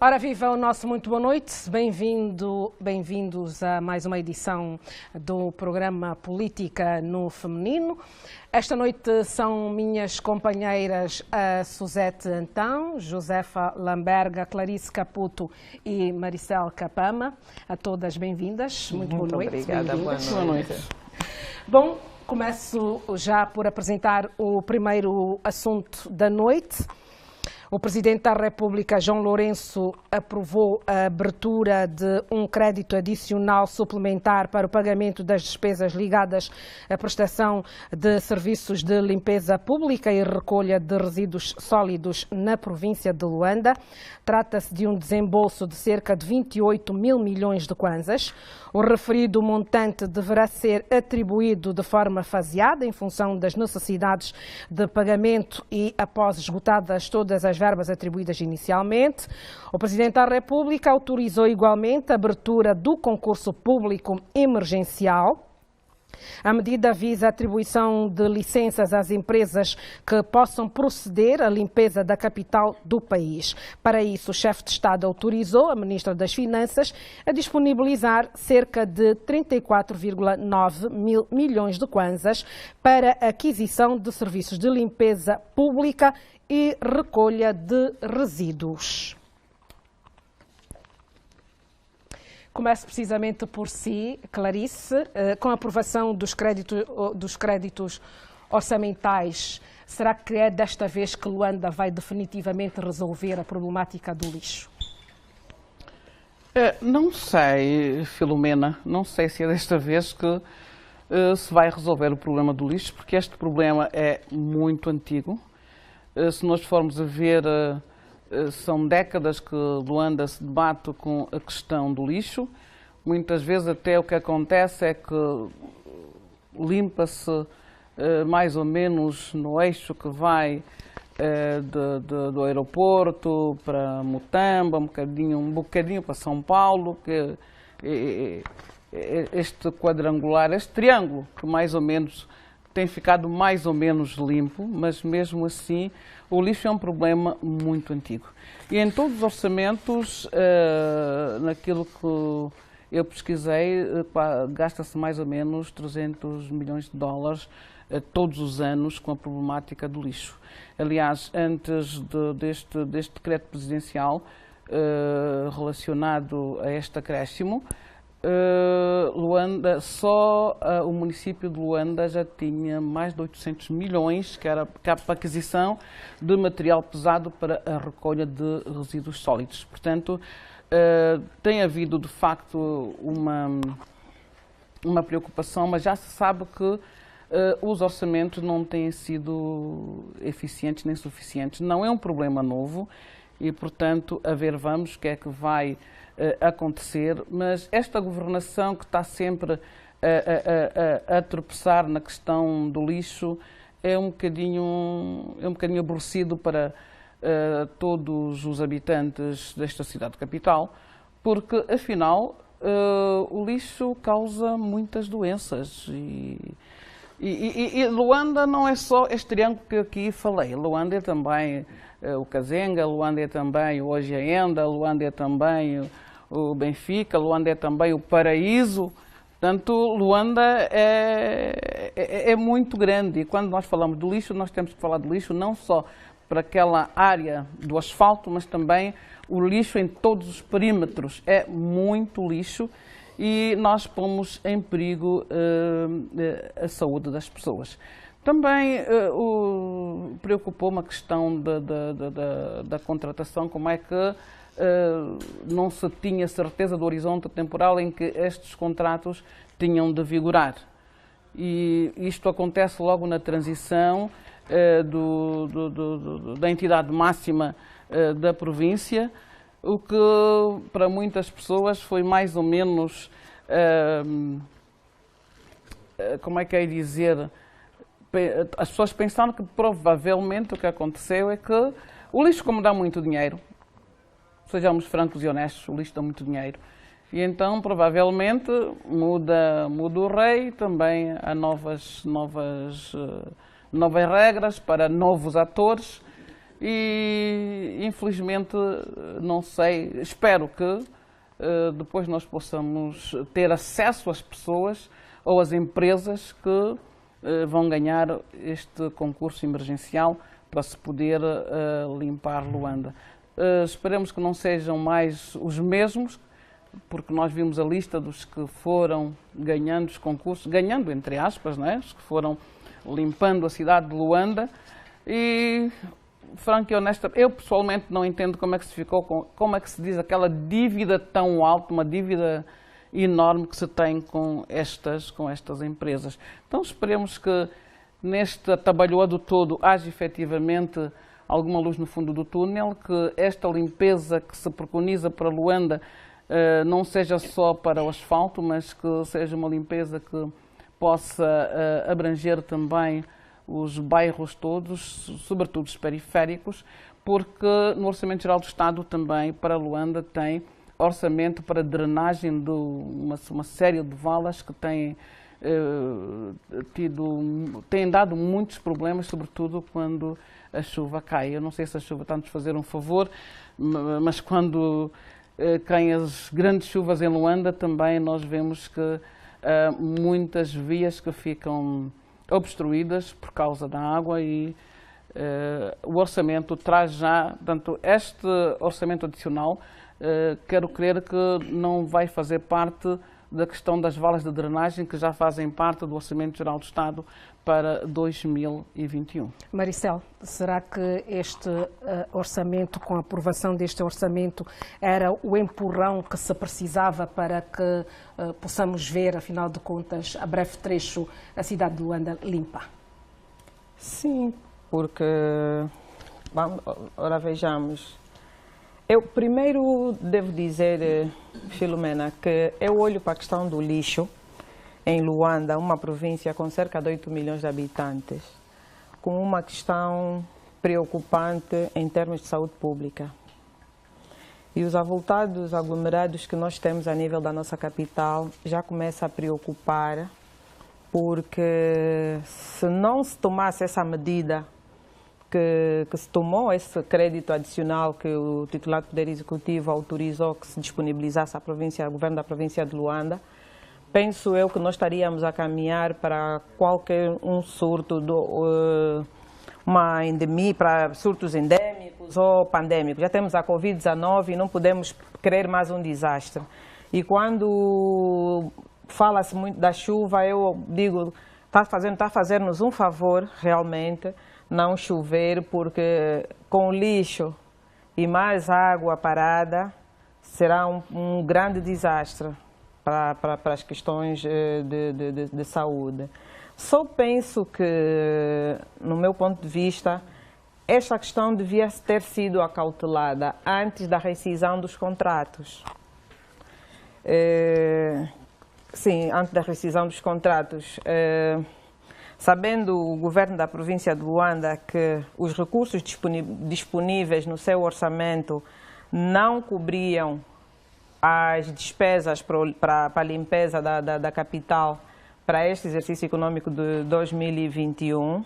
Ora viva o nosso muito boa noite, bem-vindos a mais uma edição do programa Política no Feminino. Esta noite são minhas companheiras a Suzete Antão, Josefa Lamberga, Clarice Caputo e Maricel Capama. A todas bem-vindas, muito boa noite. Obrigada, boa noite. Bom, começo já por apresentar o primeiro assunto da noite. O Presidente da República, João Lourenço, aprovou a abertura de um crédito adicional suplementar para o pagamento das despesas ligadas à prestação de serviços de limpeza pública e recolha de resíduos sólidos na província de Luanda. Trata-se de um desembolso de cerca de 28 mil milhões de kwanzas. O referido montante deverá ser atribuído de forma faseada em função das necessidades de pagamento e após esgotadas todas as verbas atribuídas inicialmente. O Presidente da República autorizou igualmente a abertura do concurso público emergencial. A medida visa a atribuição de licenças às empresas que possam proceder à limpeza da capital do país. Para isso, o chefe de Estado autorizou a Ministra das Finanças a disponibilizar cerca de 34,9 mil milhões de kwanzas para a aquisição de serviços de limpeza pública e recolha de resíduos. Começo precisamente por si, Clarice, com a aprovação dos créditos orçamentais. Será que é desta vez que Luanda vai definitivamente resolver a problemática do lixo? Não sei, Filomena, não sei se é desta vez que se vai resolver o problema do lixo, porque este problema é muito antigo. Se nós formos a ver, são décadas que Luanda se debate com a questão do lixo. Muitas vezes até o que acontece é que limpa-se mais ou menos no eixo que vai do aeroporto para Mutamba, um bocadinho para São Paulo, que este quadrangular, este triângulo, que mais ou menos tem ficado mais ou menos limpo, mas mesmo assim o lixo é um problema muito antigo. E em todos os orçamentos, naquilo que eu pesquisei, gasta-se mais ou menos 300 milhões de dólares todos os anos com a problemática do lixo. Aliás, antes deste decreto presidencial relacionado a este acréscimo, Luanda, só o município de Luanda já tinha mais de 800 milhões, que era para a aquisição de material pesado para a recolha de resíduos sólidos. Portanto, tem havido de facto uma preocupação, mas já se sabe que os orçamentos não têm sido eficientes nem suficientes. Não é um problema novo e, portanto, a ver vamos o que é que vai acontecer, mas esta governação que está sempre a tropeçar na questão do lixo é um bocadinho aborrecido para todos os habitantes desta cidade capital, porque afinal o lixo causa muitas doenças e Luanda não é só este triângulo que aqui falei. Luanda é também o Kazenga, Luanda é também o Ojaenda, Luanda é também o Benfica, Luanda é também o Paraíso. Portanto, Luanda é muito grande. E quando nós falamos do lixo, nós temos que falar do lixo não só para aquela área do asfalto, mas também o lixo em todos os perímetros. É muito lixo e nós pomos em perigo a saúde das pessoas. Também preocupou-me a questão da contratação, como é que não se tinha certeza do horizonte temporal em que estes contratos tinham de vigorar. E isto acontece logo na transição da entidade máxima da província, o que para muitas pessoas foi mais ou menos, como é que é dizer, as pessoas pensaram que provavelmente o que aconteceu é que o lixo, como dá muito dinheiro, sejamos francos e honestos, o lixo dá muito dinheiro. E então, provavelmente, muda o rei, também há novas regras para novos atores e infelizmente, não sei, espero que depois nós possamos ter acesso às pessoas ou às empresas que vão ganhar este concurso emergencial para se poder limpar Luanda. Esperemos que não sejam mais os mesmos, porque nós vimos a lista dos que foram ganhando os concursos, ganhando entre aspas, não é? Os que foram limpando a cidade de Luanda e, franco e honesta, eu pessoalmente não entendo como é que se ficou, como é que se diz aquela dívida tão alta, uma dívida enorme que se tem com estas empresas. Então esperemos que neste atabalhoado todo haja efetivamente alguma luz no fundo do túnel, que esta limpeza que se preconiza para Luanda não seja só para o asfalto, mas que seja uma limpeza que possa abranger também os bairros todos, sobretudo os periféricos, porque no Orçamento Geral do Estado também para Luanda tem orçamento para drenagem de uma série de valas que têm dado muitos problemas, sobretudo quando a chuva cai. Eu não sei se a chuva está a nos fazer um favor, mas quando caem as grandes chuvas em Luanda, também nós vemos que muitas vias que ficam obstruídas por causa da água e o orçamento traz já, portanto, este orçamento adicional, quero crer que não vai fazer parte da questão das valas de drenagem que já fazem parte do Orçamento Geral do Estado para 2021. Maricel, será que este orçamento, com a aprovação deste orçamento, era o empurrão que se precisava para que possamos ver, afinal de contas, a breve trecho, a cidade de Luanda limpa? Sim, porque, ora vejamos, eu primeiro devo dizer, Filomena, que eu olho para a questão do lixo em Luanda, uma província com cerca de 8 milhões de habitantes, com uma questão preocupante em termos de saúde pública. E os avultados aglomerados que nós temos a nível da nossa capital já começa a preocupar, porque se não se tomasse essa medida que se tomou, esse crédito adicional que o titular do Poder Executivo autorizou que se disponibilizasse à província, ao governo da província de Luanda, penso eu que nós estaríamos a caminhar para qualquer um surto, uma endemia, para surtos endêmicos ou pandêmicos. Já temos a Covid-19 e não podemos querer mais um desastre. E quando fala-se muito da chuva, eu digo, está fazendo-nos um favor realmente não chover, porque com lixo e mais água parada será um grande desastre para as questões de saúde. Só penso que, no meu ponto de vista, esta questão devia ter sido acautelada antes da rescisão dos contratos. Sim, antes da rescisão dos contratos. Sabendo o governo da província de Luanda que os recursos disponíveis no seu orçamento não cobriam as despesas para a limpeza da capital para este exercício econômico de 2021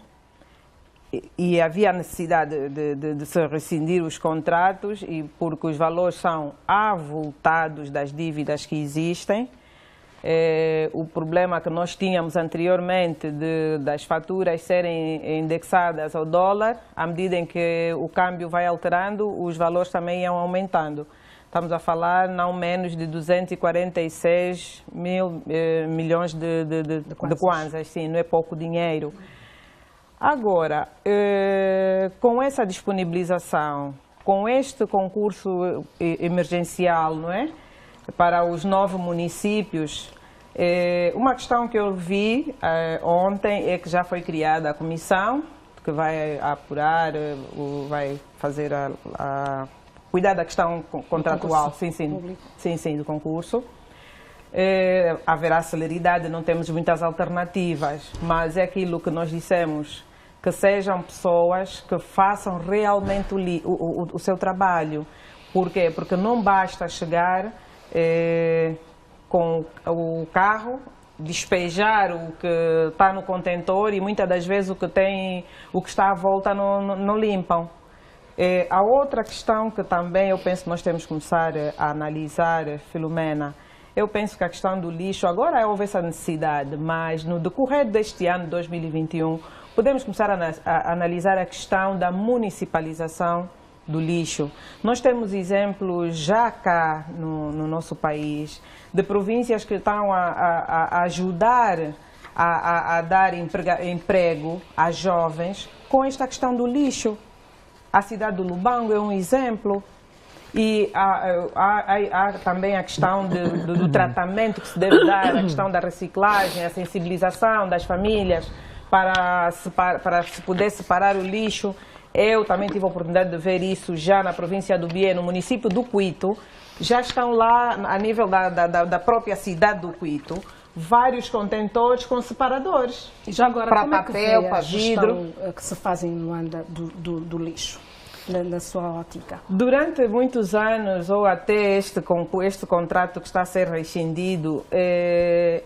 e havia necessidade de se rescindir os contratos, e porque os valores são avultados das dívidas que existem. O problema que nós tínhamos anteriormente das faturas serem indexadas ao dólar, à medida em que o câmbio vai alterando, os valores também iam aumentando. Estamos a falar não menos de 246 milhões de kwanzas, sim, não é pouco dinheiro. Agora, com essa disponibilização, com este concurso emergencial, não é? Para os 9 municípios, uma questão que eu vi ontem é que já foi criada a comissão que vai apurar, vai fazer cuidar da questão contratual, sim, do concurso. Haverá celeridade, não temos muitas alternativas, mas é aquilo que nós dissemos, que sejam pessoas que façam realmente o seu trabalho. Por quê? Porque não basta chegar com o carro, despejar o que está no contentor e muitas das vezes o que está à volta não limpam. A outra questão que também eu penso que nós temos que começar a analisar, Filomena, eu penso que a questão do lixo, agora houve essa necessidade, mas no decorrer deste ano, 2021, podemos começar a analisar a questão da municipalização do lixo. Nós temos exemplos já cá no nosso país de províncias que estão a ajudar a dar emprego a jovens com esta questão do lixo. A cidade do Lubango é um exemplo. E há também a questão do tratamento que se deve dar, a questão da reciclagem, a sensibilização das famílias para se poder separar o lixo. Eu também tive a oportunidade de ver isso já na província do Bié, no município do Cuito. Já estão lá, a nível da própria cidade do Cuito, vários contentores com separadores. E já agora, para como papel, é que para vidro, que se faz em Luanda do lixo, na sua ótica? Durante muitos anos, ou até este contrato que está a ser rescindido,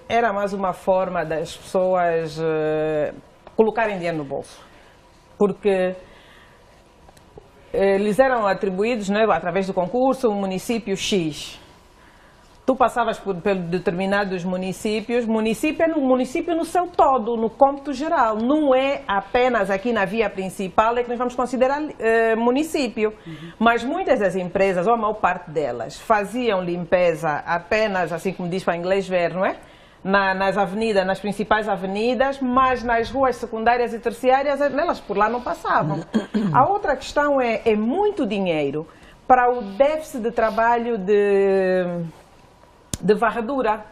era mais uma forma das pessoas colocarem dinheiro no bolso. Porque lhes eram atribuídos, né, através do concurso, um município X. Tu passavas por determinados municípios, município é no município no seu todo, no cômputo geral. Não é apenas aqui na via principal é que nós vamos considerar município. Mas muitas das empresas, ou a maior parte delas, faziam limpeza apenas, assim como diz para inglês ver, não é? Nas avenidas, nas principais avenidas, mas nas ruas secundárias e terciárias, elas por lá não passavam. A outra questão é muito dinheiro para o déficit de trabalho de varredura.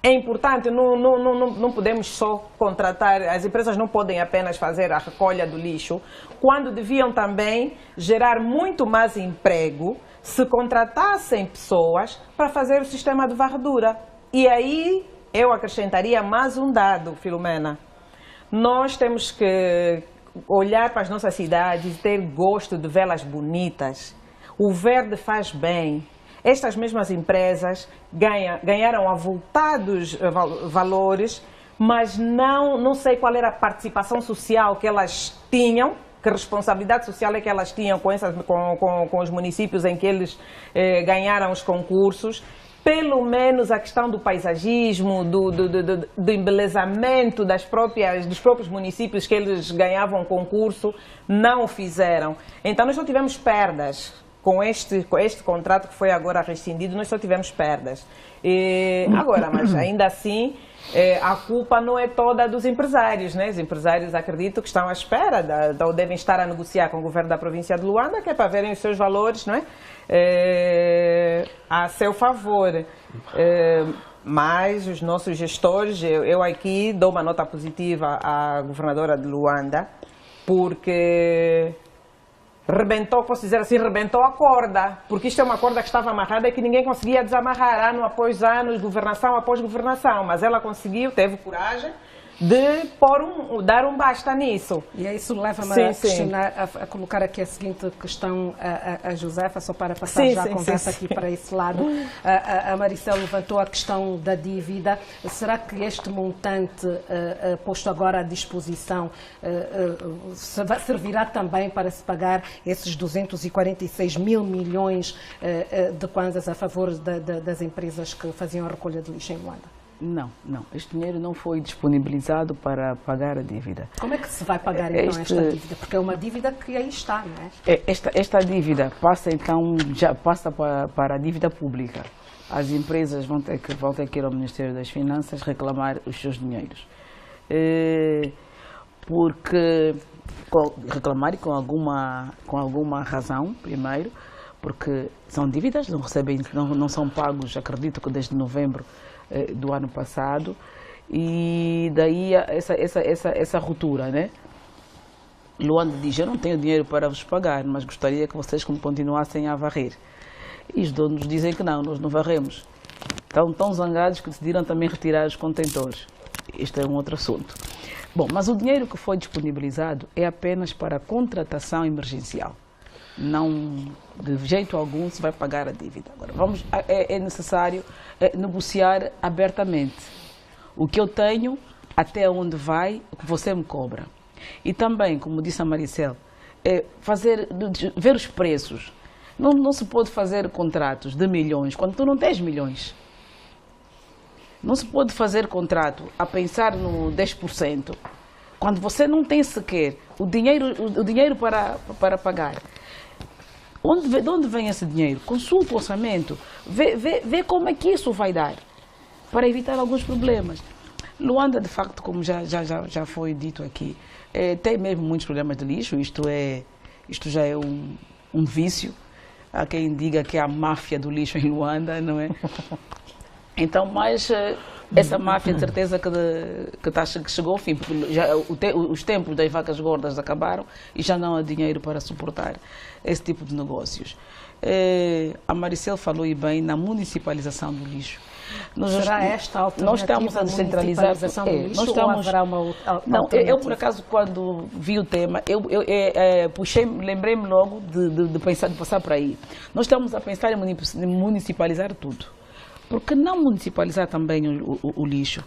É importante, não podemos só contratar, as empresas não podem apenas fazer a recolha do lixo, quando deviam também gerar muito mais emprego se contratassem pessoas para fazer o sistema de varredura. E aí eu acrescentaria mais um dado, Filomena. Nós temos que olhar para as nossas cidades e ter gosto de vê-las bonitas. O verde faz bem. Estas mesmas empresas ganharam avultados valores, mas não sei qual era a participação social que elas tinham, que responsabilidade social é que elas tinham com os municípios em que eles ganharam os concursos. Pelo menos a questão do paisagismo, do embelezamento dos próprios municípios que eles ganhavam concurso, não o fizeram. Então nós só tivemos perdas. Com este contrato que foi agora rescindido, nós só tivemos perdas. Agora, mas ainda assim, a culpa não é toda dos empresários, né? Os empresários, acredito, que estão à espera, ou devem estar a negociar com o governo da província de Luanda, que é para verem os seus valores, não é? A seu favor. Mas os nossos gestores, eu aqui dou uma nota positiva à governadora de Luanda, porque rebentou, posso dizer assim, rebentou a corda, porque isto é uma corda que estava amarrada e que ninguém conseguia desamarrar, ano após ano, governação após governação, mas ela conseguiu, teve coragem de dar um basta nisso. E isso leva-me a questionar, a colocar aqui a seguinte questão a Josefa, só para passar a conversa aqui para esse lado. A Maricel levantou a questão da dívida. Será que este montante posto agora à disposição servirá também para se pagar esses 246 mil milhões de kwanzas a favor das empresas que faziam a recolha de lixo em Luanda? Não. Este dinheiro não foi disponibilizado para pagar a dívida. Como é que se vai pagar então esta dívida? Porque é uma dívida que aí está, não é? Esta dívida passa para a dívida pública. As empresas vão ter que ir ao Ministério das Finanças reclamar os seus dinheiros. Porque reclamar com alguma razão, primeiro, porque são dívidas, não são pagos, acredito que desde novembro do ano passado, e daí essa ruptura, né? Luanda diz, eu não tenho dinheiro para vos pagar, mas gostaria que vocês continuassem a varrer. E os donos dizem que não, nós não varremos. Estão tão zangados que decidiram também retirar os contentores. Este é um outro assunto. Bom, mas o dinheiro que foi disponibilizado é apenas para a contratação emergencial. Não, de jeito algum, se vai pagar a dívida. Agora, é necessário negociar abertamente. O que eu tenho, até onde vai, o que você me cobra. E também, como disse a Maricel, ver os preços. Não se pode fazer contratos de milhões quando tu não tens milhões. Não se pode fazer contrato a pensar no 10%, quando você não tem sequer o dinheiro para pagar. De onde vem esse dinheiro? Consulta o orçamento, vê como é que isso vai dar, para evitar alguns problemas. Luanda, de facto, como já foi dito aqui, tem mesmo muitos problemas de lixo, isto já é um vício. Há quem diga que é a máfia do lixo em Luanda, não é? Então, mas essa máfia, de certeza que chegou ao fim, porque os tempos das vacas gordas acabaram e já não há dinheiro para suportar esse tipo de negócios. A Maricel falou e bem na municipalização do lixo. Será esta a alternativa? Nós estamos a descentralizar. Do lixo, ou haverá uma alternativa? Eu por acaso, quando vi o tema, lembrei-me logo de passar por aí. Nós estamos a pensar em municipalizar tudo. Por que não municipalizar também o lixo?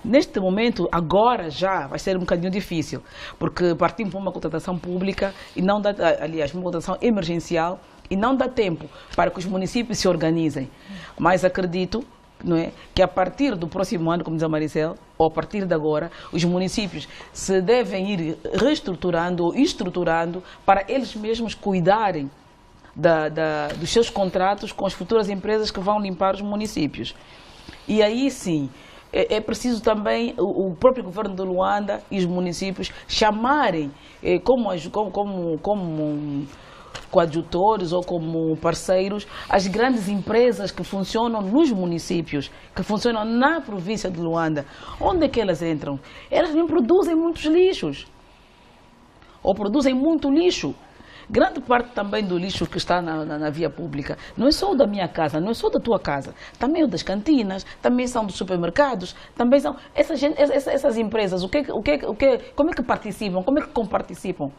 Neste momento, agora já vai ser um bocadinho difícil, porque partimos para uma contratação pública e não dá, aliás, uma contratação emergencial e não dá tempo para que os municípios se organizem. Mas acredito, não é, que a partir do próximo ano, como diz a Maricel, ou a partir de agora, os municípios se devem ir reestruturando ou estruturando para eles mesmos cuidarem dos seus contratos com as futuras empresas que vão limpar os municípios. E aí sim, é preciso também o próprio governo de Luanda e os municípios chamarem como coadjutores ou como parceiros as grandes empresas que funcionam nos municípios, que funcionam na província de Luanda. Onde é que elas entram? Elas também produzem muitos lixos, ou produzem muito lixo. Grande parte também do lixo que está na via pública não é só o da minha casa, não é só da tua casa, também é o das cantinas, também são dos supermercados, também são essas empresas. Como é que participam? Como é que comparticipam?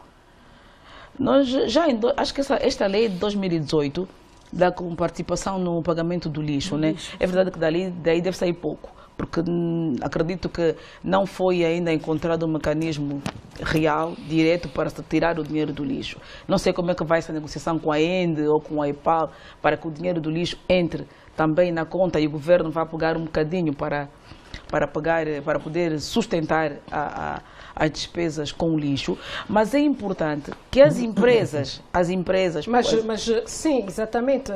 Nós acho que esta lei de 2018 da participação no pagamento do lixo, né? É verdade que daí deve sair pouco, porque acredito que não foi ainda encontrado um mecanismo real, direto, para se tirar o dinheiro do lixo. Não sei como é que vai essa negociação com a ENDE ou com a EPAL, para que o dinheiro do lixo entre também na conta e o governo vá pagar um bocadinho para poder sustentar as despesas com o lixo, mas é importante que as empresas... Mas sim, exatamente,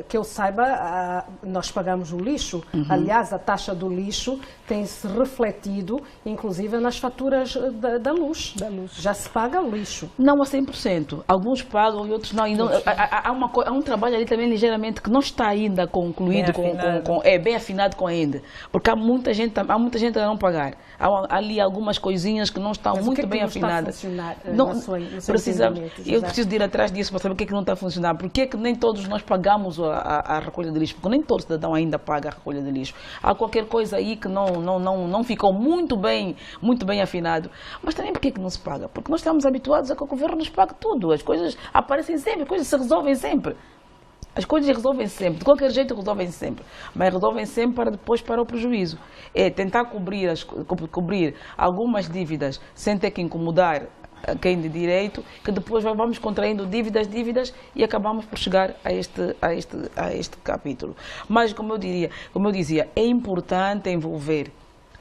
que eu saiba, nós pagamos o lixo. Aliás, a taxa do lixo tem-se refletido, inclusive, nas faturas da luz. Já se paga o lixo. Não a 100%. Alguns pagam e outros não. Há um trabalho ali também ligeiramente que não está ainda concluído, bem afinado com a ENDE, porque há muita gente a não pagar. Há ali algumas coisinhas que não estão muito bem afinadas. Eu preciso de ir atrás disso para saber o que é que não está a funcionar. Por que é que nem todos nós pagamos a recolha de lixo? Porque nem todo cidadão ainda paga a recolha de lixo. Há qualquer coisa aí que não ficou muito bem afinado. Mas também por que é que não se paga? Porque nós estamos habituados a que o governo nos pague tudo. As coisas aparecem sempre, as coisas se resolvem sempre. As coisas resolvem sempre, de qualquer jeito resolvem sempre, mas resolvem sempre para o prejuízo. É tentar cobrir algumas dívidas sem ter que incomodar quem de direito, que depois vamos contraindo dívidas e acabamos por chegar a este capítulo. Mas como eu dizia, é importante envolver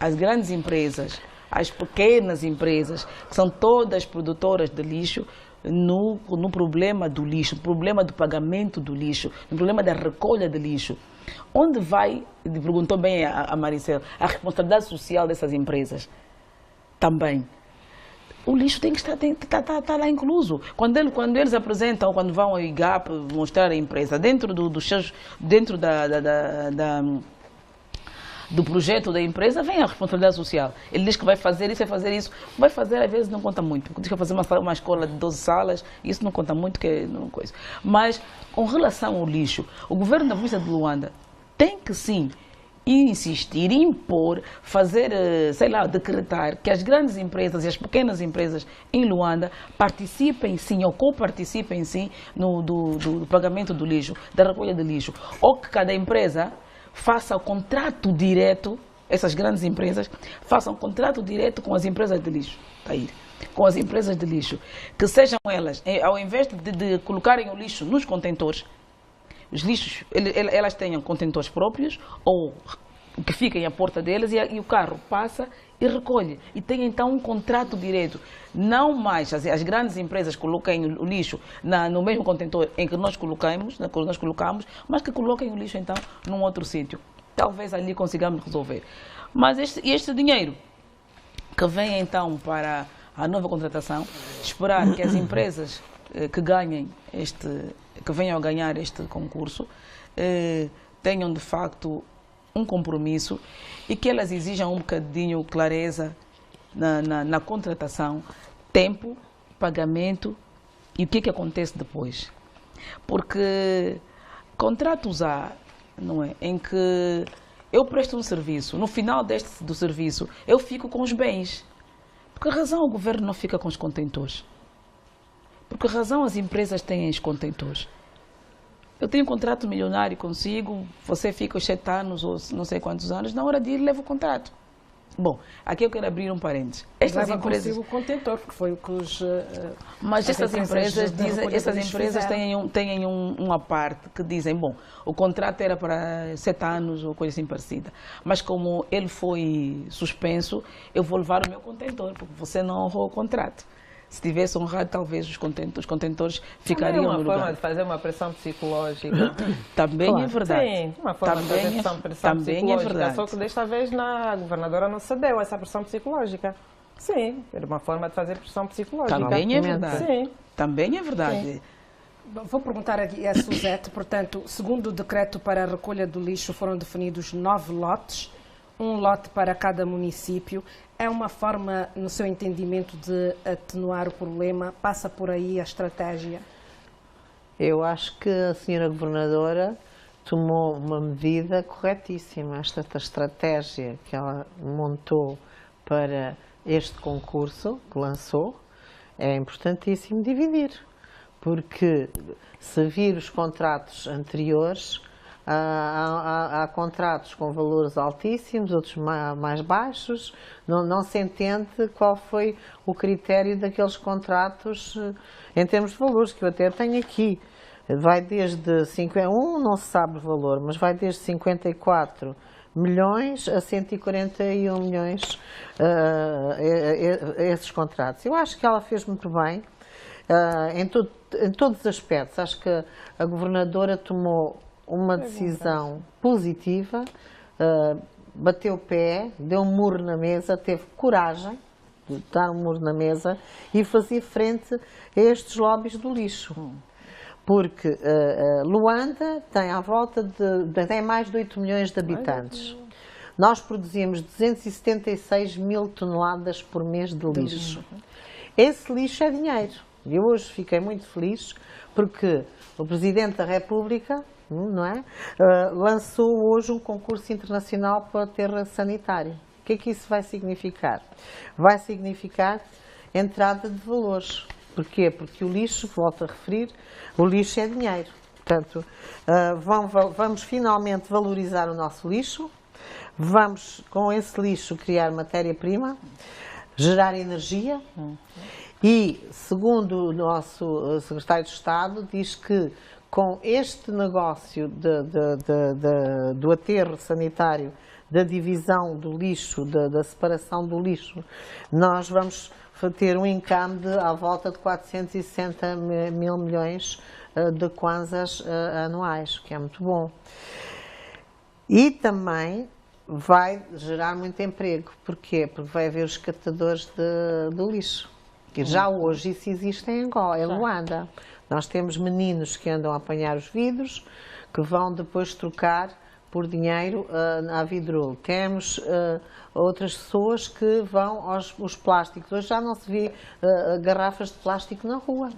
as grandes empresas, as pequenas empresas, que são todas produtoras de lixo, no problema do lixo, no problema do pagamento do lixo, no problema da recolha de lixo. Onde vai, perguntou bem a Maricel, a responsabilidade social dessas empresas? Também. O lixo tem que estar lá incluso. Quando eles apresentam, quando vão ao IGAP mostrar a empresa, dentro do projeto da empresa, vem a responsabilidade social. Ele diz que vai fazer isso, vai fazer, às vezes não conta muito, porque diz que vai fazer uma escola de 12 salas, isso não conta muito, que é uma coisa. Mas, com relação ao lixo, o governo da província de Luanda tem que sim insistir, impor, fazer, decretar que as grandes empresas e as pequenas empresas em Luanda participem sim, ou coparticipem sim, do pagamento do lixo, da recolha de lixo, ou que cada empresa faça o contrato direto, essas grandes empresas façam contrato direto com as empresas de lixo. com as empresas de lixo, que sejam elas, ao invés de colocarem o lixo nos contentores, os lixos, elas tenham contentores próprios ou que fiquem à porta deles e o carro passa e recolhe. E tem então um contrato direto. Não mais as grandes empresas coloquem o lixo no mesmo contentor em que nós colocamos, mas que coloquem o lixo então num outro sítio. Talvez ali consigamos resolver. Mas este dinheiro que vem então para a nova contratação, esperar que as empresas que venham a ganhar este concurso tenham de facto um compromisso e que elas exijam um bocadinho clareza na contratação, tempo, pagamento e o que acontece depois. Porque contratos há, não é, em que eu presto um serviço, no final do serviço eu fico com os bens. Por que razão o governo não fica com os contentores? Por que razão as empresas têm os contentores? Eu tenho um contrato milionário consigo, você fica os 7 anos ou não sei quantos anos, na hora de ir leva o contrato. Bom, aqui eu quero abrir um parênteses. Estas empresas... o contentor, porque foi o que os... Mas essas empresas têm uma parte que dizem, bom, o contrato era para 7 anos ou coisa assim parecida, mas como ele foi suspenso, eu vou levar o meu contentor, porque você não honrou o contrato. Se tivesse honrado, talvez os contentores ficariam no lugar. Também é uma forma de fazer uma pressão psicológica. Também claro. É verdade. Sim, uma forma de fazer pressão psicológica. É só que desta vez a governadora não cedeu a essa pressão psicológica. Sim, era uma forma de fazer pressão psicológica. Também é verdade. Sim. Também é verdade. Sim. Vou perguntar aqui a Suzete, portanto, segundo o decreto para a recolha do lixo foram definidos 9 lotes, um lote para cada município. É uma forma, no seu entendimento, de atenuar o problema? Passa por aí a estratégia? Eu acho que a senhora governadora tomou uma medida corretíssima. Esta estratégia que ela montou para este concurso, que lançou, é importantíssimo dividir. Porque se vir os contratos anteriores, há contratos com valores altíssimos, outros mais baixos, não se entende qual foi o critério daqueles contratos em termos de valores, que eu até tenho aqui. Vai desde 51, não se sabe o valor, mas vai desde 54 milhões a 141 milhões esses contratos. Eu acho que ela fez muito bem em todos os aspectos. Acho que a governadora tomou uma decisão positiva, bateu o pé, deu um murro na mesa, teve coragem de dar um murro na mesa e fazer frente a estes lobbies do lixo. Porque Luanda tem à volta tem mais de 8 milhões de habitantes. Nós produzimos 276 mil toneladas por mês de lixo. Esse lixo é dinheiro. E hoje fiquei muito feliz porque o Presidente da República, não é, lançou hoje um concurso internacional para o aterro sanitário. O que é que isso vai significar? Vai significar entrada de valores. Porquê? Porque o lixo, volto a referir, o lixo é dinheiro. Portanto, vamos finalmente valorizar o nosso lixo, vamos com esse lixo criar matéria-prima, gerar energia e, segundo o nosso Secretário de Estado, diz que com este negócio do aterro sanitário, da divisão do lixo, da separação do lixo, nós vamos ter um income à volta de 460 mil milhões de kwanzas anuais, que é muito bom. E também vai gerar muito emprego. Porquê? Porque vai haver os catadores do lixo. E já hoje isso existe em Angola, em Luanda. Nós temos meninos que andam a apanhar os vidros, que vão depois trocar por dinheiro à Vidrol. Temos outras pessoas que vão aos plásticos. Hoje já não se vê garrafas de plástico na rua.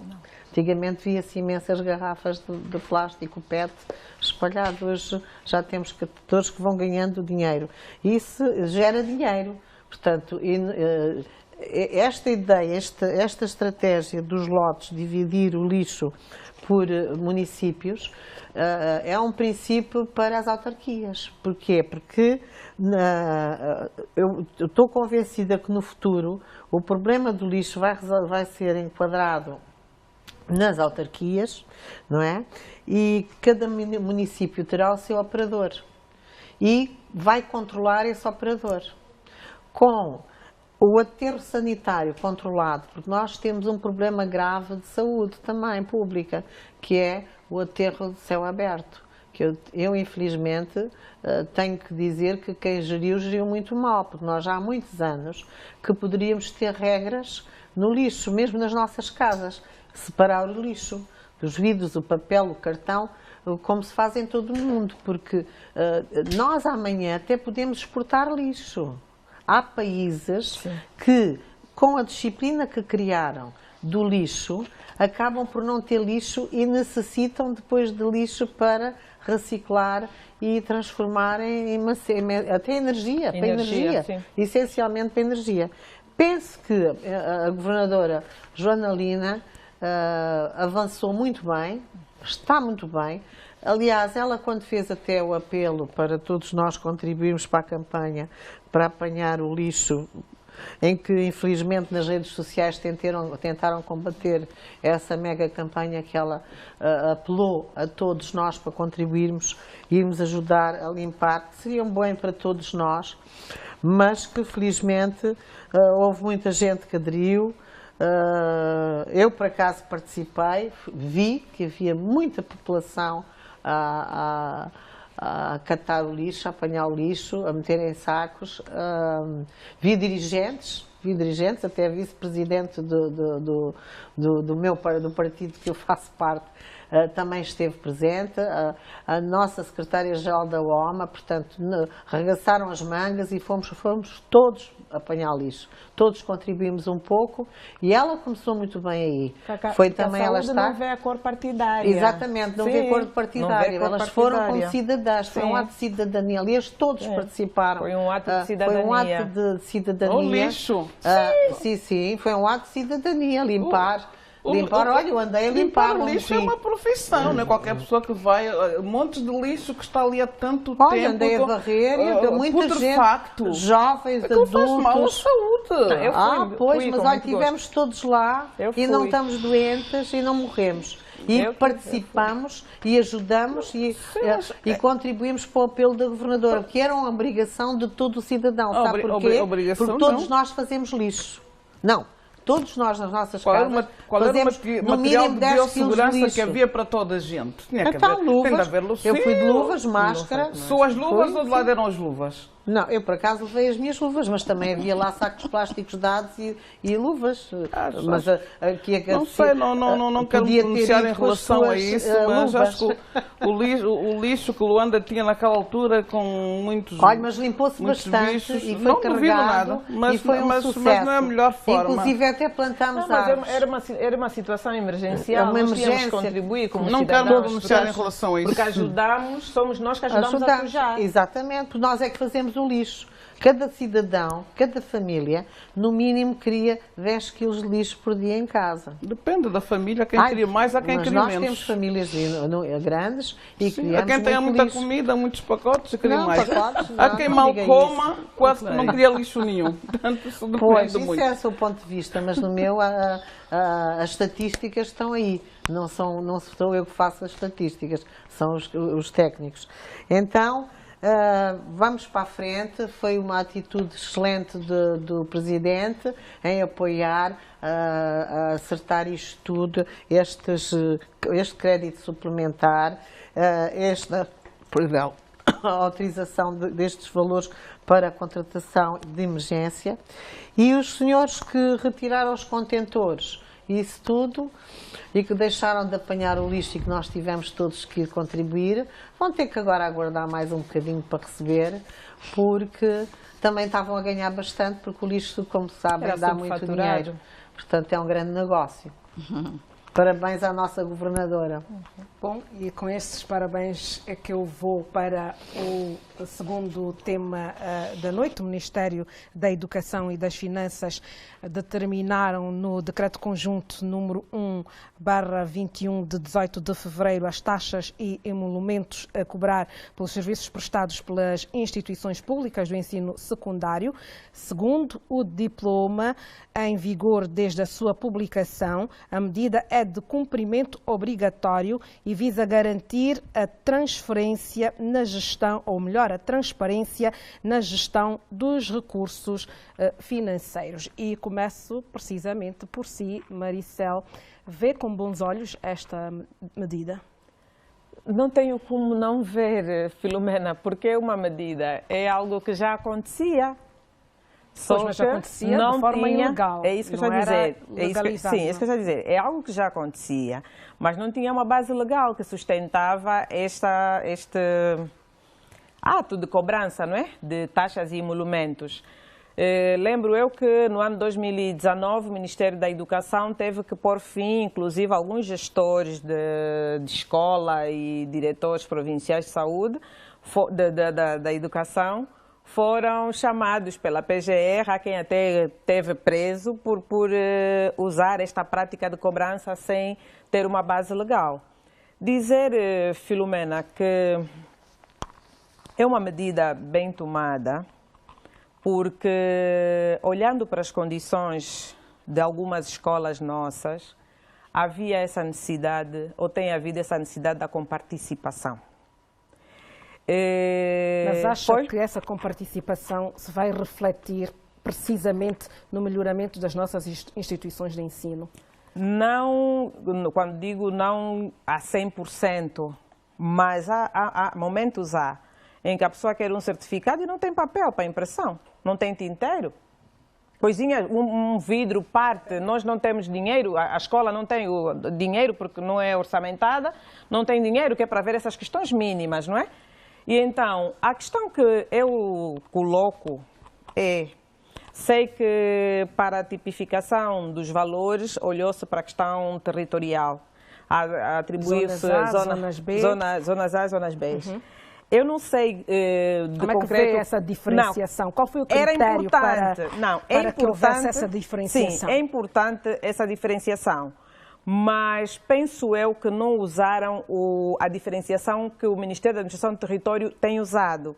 Antigamente via-se imensas garrafas de plástico, PET, espalhado. Hoje já temos catadores que vão ganhando dinheiro. Isso gera dinheiro. Portanto, esta ideia, esta estratégia dos lotes, dividir o lixo por municípios, é um princípio para as autarquias. Porquê? Porque eu estou convencida que no futuro o problema do lixo vai ser enquadrado nas autarquias, não é? E cada município terá o seu operador e vai controlar esse operador. Com o aterro sanitário controlado, porque nós temos um problema grave de saúde também pública, que é o aterro de céu aberto, que eu infelizmente tenho que dizer que quem geriu muito mal, porque nós já há muitos anos que poderíamos ter regras no lixo, mesmo nas nossas casas, separar o lixo dos vidros, o papel, o cartão, como se faz em todo o mundo, porque nós amanhã até podemos exportar lixo. Há países que, com a disciplina que criaram do lixo, acabam por não ter lixo e necessitam depois de lixo para reciclar e transformar até energia, para energia, essencialmente para energia. Penso que a governadora Joana Lina avançou muito bem, está muito bem. Aliás, ela quando fez até o apelo para todos nós contribuirmos para a campanha para apanhar o lixo, em que infelizmente nas redes sociais tentaram combater essa mega campanha que ela apelou a todos nós para contribuirmos e irmos ajudar a limpar, que seria um bem para todos nós, mas que felizmente houve muita gente que aderiu. Eu por acaso participei, vi que havia muita população a catar o lixo, a apanhar o lixo, a meter em sacos. Vi dirigentes, até a vice-presidente do partido que eu faço parte, também esteve presente, a nossa secretária-geral da OMA, portanto, arregaçaram as mangas e fomos todos apanhar lixo. Todos contribuímos um pouco e ela começou muito bem aí. Foi também ela está. Não vê a cor partidária. Exatamente, não vê a cor partidária. Elas foram como cidadãs, foi um ato de cidadania. Aliás, todos participaram. Foi um ato de cidadania. Foi um ato de cidadania. O lixo. Sim, foi um ato de cidadania, limpar. Olha, eu andei a limpar o lixo. É uma profissão, não é? Qualquer pessoa que vai, montes de lixo que está ali há tanto tempo. Olha, andei a varrer, muita gente, jovens, adultos. Faz mal à saúde. Mas olha, estivemos todos lá e não estamos doentes e não morremos. E participamos e ajudamos e contribuímos para o apelo da governadora, que era uma obrigação de todo o cidadão. Sabe porquê? Porque todos nós fazemos lixo. Não. Todos nós nas nossas casas fazemos no mínimo 10 quilos de lixo. Que havia para toda a gente. Tinha que então, haver, luvas, tem de haver luvas. Eu fui de luvas, máscara. São as luvas ou de lá deram as luvas? Não, eu por acaso levei as minhas luvas, mas também havia lá sacos plásticos dados e luvas. Mas não sei, não quero me pronunciar em relação a isso, mas acho que o lixo que Luanda tinha naquela altura com muitos. Olha, mas limpou-se bastante bichos, e foi carregado nada, e foi um sucesso. Mas não é a melhor forma. Inclusive até plantámos árvores. Era uma situação emergencial, nós tínhamos que contribuir como cidadãos. Não quero me pronunciar em relação a isso. Porque somos nós que ajudamos a sujar. Exatamente, porque nós é que fazemos o lixo. Cada cidadão, cada família, no mínimo cria 10 quilos de lixo por dia em casa. Depende da família, quem cria mais, há quem cria menos. Nós temos famílias grandes e criamos há quem tenha muita lixo. Comida, muitos pacotes, cria mais. Há quem mal coma, quase que não cria lixo nenhum. Portanto, isso depende muito. Isso é o seu ponto de vista, mas no meu as estatísticas estão aí. Não sou eu que faço as estatísticas, são os técnicos. Então, vamos para a frente. Foi uma atitude excelente do Presidente em apoiar, a acertar isto tudo, este crédito suplementar, a autorização destes valores para a contratação de emergência e os senhores que retiraram os contentores, isso tudo, e que deixaram de apanhar o lixo e que nós tivemos todos que contribuir, vão ter que agora aguardar mais um bocadinho para receber, porque também estavam a ganhar bastante, porque o lixo, como sabem, dá muito dinheiro. Portanto, é um grande negócio. Parabéns à nossa governadora. Bom, e com estes parabéns é que eu vou para o segundo tema da noite. O Ministério da Educação e das Finanças determinaram no Decreto Conjunto número 1/21 de 18 de fevereiro as taxas e emolumentos a cobrar pelos serviços prestados pelas instituições públicas do ensino secundário. Segundo o diploma em vigor desde a sua publicação, a medida é de cumprimento obrigatório e visa garantir a transferência na gestão, ou melhor, a transparência na gestão dos recursos financeiros. E começo precisamente por si, Maricel. Vê com bons olhos esta medida? Não tenho como não ver, Filomena, porque é uma medida, é algo que já acontecia. Pois, mas acontecia de forma ilegal. É isso que eu estou a dizer. É isso que, sim, é isso que eu estou a dizer. É algo que já acontecia, mas não tinha uma base legal que sustentava este ato de cobrança, não é? De taxas e emolumentos. Lembro eu que no ano 2019 o Ministério da Educação teve que pôr fim, inclusive alguns gestores de escola e diretores provinciais de saúde da educação foram chamados pela PGR, há quem até teve preso por usar esta prática de cobrança sem ter uma base legal. Dizer, Filomena, que é uma medida bem tomada, porque olhando para as condições de algumas escolas nossas, havia essa necessidade, ou tem havido essa necessidade da comparticipação. Mas acha que essa comparticipação se vai refletir precisamente no melhoramento das nossas instituições de ensino? Não, quando digo não a 100%, mas há momentos em que a pessoa quer um certificado e não tem papel para impressão, não tem tinteiro. Coisinha, um vidro parte, nós não temos dinheiro, a escola não tem o dinheiro porque não é orçamentada, não tem dinheiro que é para ver essas questões mínimas, não é? E então, a questão que eu coloco é, sei que para a tipificação dos valores olhou-se para a questão territorial, atribuiu-se zonas B. Zonas A e zonas B. Uhum. Eu não sei de como concreto... é que vê essa diferenciação? Não. Qual foi o critério para que houvesse essa diferenciação? Sim, é importante essa diferenciação. Mas penso eu que não usaram a diferenciação que o Ministério da Administração do Território tem usado.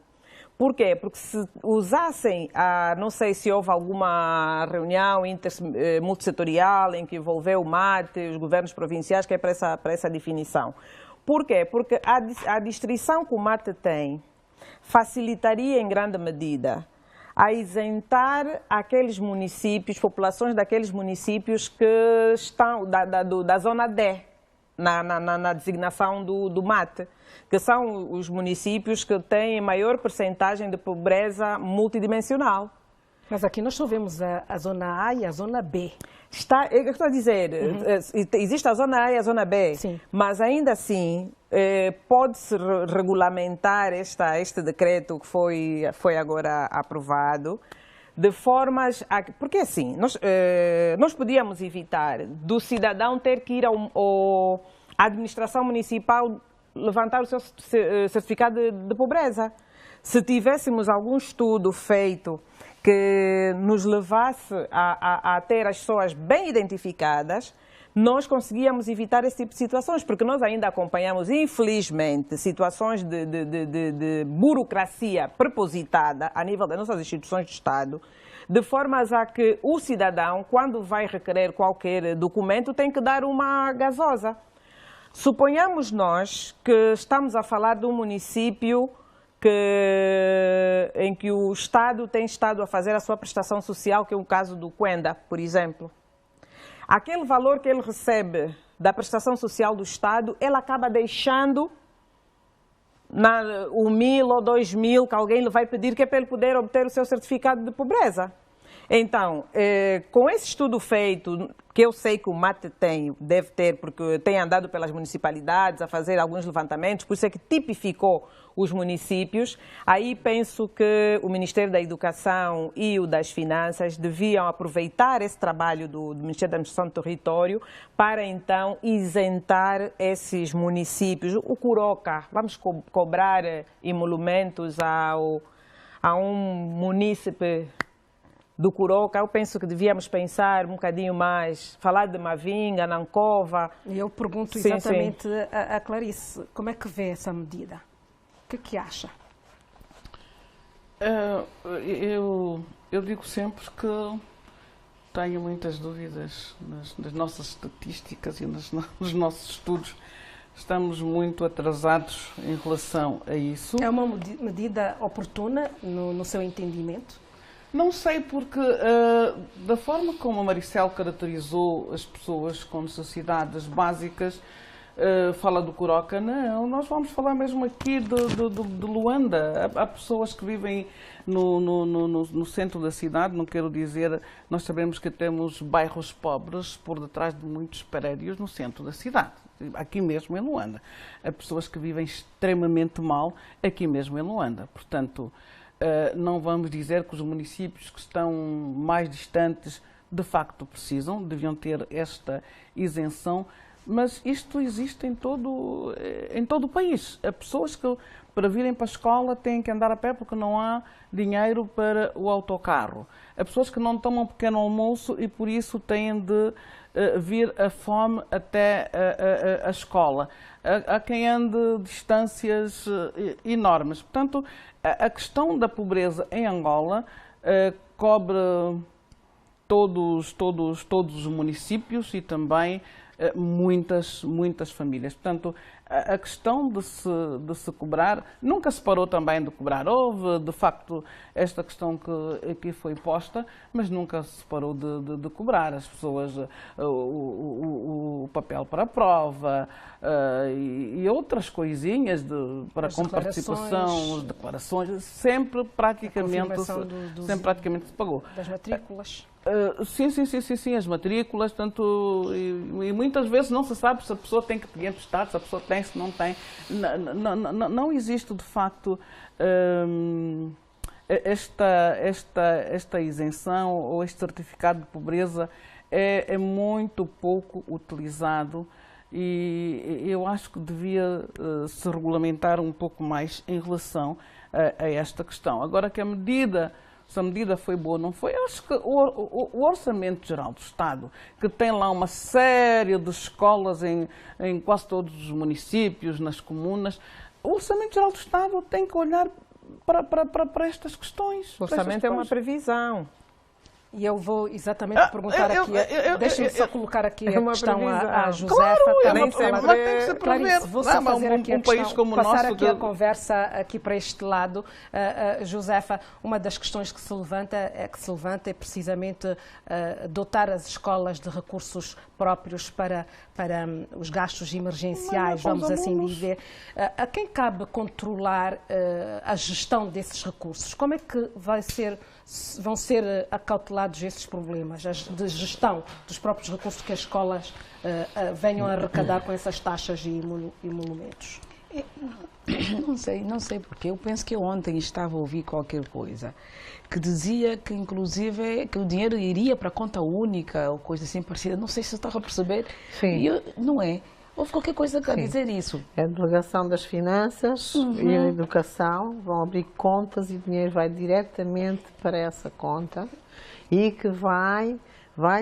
Por quê? Porque se usassem, não sei se houve alguma reunião multissetorial em que envolveu o MAT, os governos provinciais, que é para essa definição. Por quê? Porque a distrição que o MAT tem facilitaria em grande medida a isentar aqueles municípios, populações daqueles municípios que estão da zona D, na designação do MAT, que são os municípios que têm maior percentagem de pobreza multidimensional. Mas aqui nós só vemos a zona A e a zona B. Eu estou a dizer, existe a zona A e a zona B, sim, mas ainda assim pode-se regulamentar este decreto que foi agora aprovado, de formas a... Porque assim, nós podíamos evitar do cidadão ter que ir à administração municipal levantar o seu certificado de pobreza. Se tivéssemos algum estudo feito que nos levasse a ter as pessoas bem identificadas, nós conseguíamos evitar esse tipo de situações, porque nós ainda acompanhamos, infelizmente, situações de burocracia prepositada a nível das nossas instituições de Estado, de formas a que o cidadão, quando vai requerer qualquer documento, tem que dar uma gasosa. Suponhamos nós que estamos a falar de um município em que o Estado tem estado a fazer a sua prestação social, que é o caso do Quenda, por exemplo. Aquele valor que ele recebe da prestação social do Estado, ele acaba deixando o 1.000 ou 2.000 que alguém lhe vai pedir, que é para ele poder obter o seu certificado de pobreza. Então, com esse estudo feito, que eu sei que o MAT deve ter, porque tem andado pelas municipalidades a fazer alguns levantamentos, por isso é que tipificou os municípios. Aí penso que o Ministério da Educação e o das Finanças deviam aproveitar esse trabalho do Ministério da Administração do Território para então isentar esses municípios. O Curoca, vamos cobrar emolumentos a um munícipe do Curoca. Eu penso que devíamos pensar um bocadinho mais, falar de Mavinga, Nancova. E eu pergunto exatamente a Clarice, como é que vê essa medida? O que acha? Eu digo sempre que tenho muitas dúvidas nas nossas estatísticas e nos nossos estudos. Estamos muito atrasados em relação a isso. É uma medida oportuna no seu entendimento? Não sei, porque da forma como a Maricel caracterizou as pessoas com necessidades básicas, fala do Curoca, não, nós vamos falar mesmo aqui de Luanda. Há pessoas que vivem no centro da cidade, não quero dizer, nós sabemos que temos bairros pobres por detrás de muitos prédios no centro da cidade, aqui mesmo em Luanda. Há pessoas que vivem extremamente mal aqui mesmo em Luanda, portanto, não vamos dizer que os municípios que estão mais distantes de facto precisam, deviam ter esta isenção, mas isto existe em todo o país. Há pessoas que para virem para a escola têm que andar a pé porque não há dinheiro para o autocarro. Há pessoas que não tomam um pequeno almoço e por isso têm de vir a fome até a escola. Há quem ande distâncias enormes. Portanto, a questão da pobreza em Angola cobre todos os municípios e também muitas famílias. Portanto, a questão de se cobrar, nunca se parou também de cobrar. Houve, de facto, esta questão que aqui foi posta, mas nunca se parou de cobrar. As pessoas, o papel para a prova e outras coisinhas com participação, as declarações, sempre praticamente se pagou. Das matrículas. Sim, as matrículas, tanto, e muitas vezes não se sabe se a pessoa tem que pedir emprestado, se a pessoa tem, se não tem. Não existe, de facto, esta isenção ou este certificado de pobreza é muito pouco utilizado e eu acho que devia se regulamentar um pouco mais em relação a esta questão. Agora que se a medida foi boa ou não foi, eu acho que o Orçamento Geral do Estado, que tem lá uma série de escolas em quase todos os municípios, nas comunas, o Orçamento Geral do Estado tem que olhar para estas questões. O orçamento é uma previsão. E eu vou exatamente perguntar aqui, deixe-me só colocar aqui a questão à Josefa. Claro, também tem que ser Clarice, vou só fazer aqui a questão, passar aqui a conversa aqui para este lado. Josefa, uma das questões que se levanta é precisamente dotar as escolas de recursos próprios para os gastos emergenciais, vamos assim dizer. A quem cabe controlar a gestão desses recursos? Como é que vão ser acautelados esses problemas de gestão dos próprios recursos que as escolas venham a arrecadar com essas taxas e emolumentos? Não sei porque. Eu penso que ontem estava a ouvir qualquer coisa que dizia que, inclusive, que o dinheiro iria para a conta única ou coisa assim parecida. Não sei se você estava a perceber. Sim. Não é? Houve qualquer coisa a dizer isso. A Delegação das Finanças e a Educação vão abrir contas e o dinheiro vai diretamente para essa conta e que vai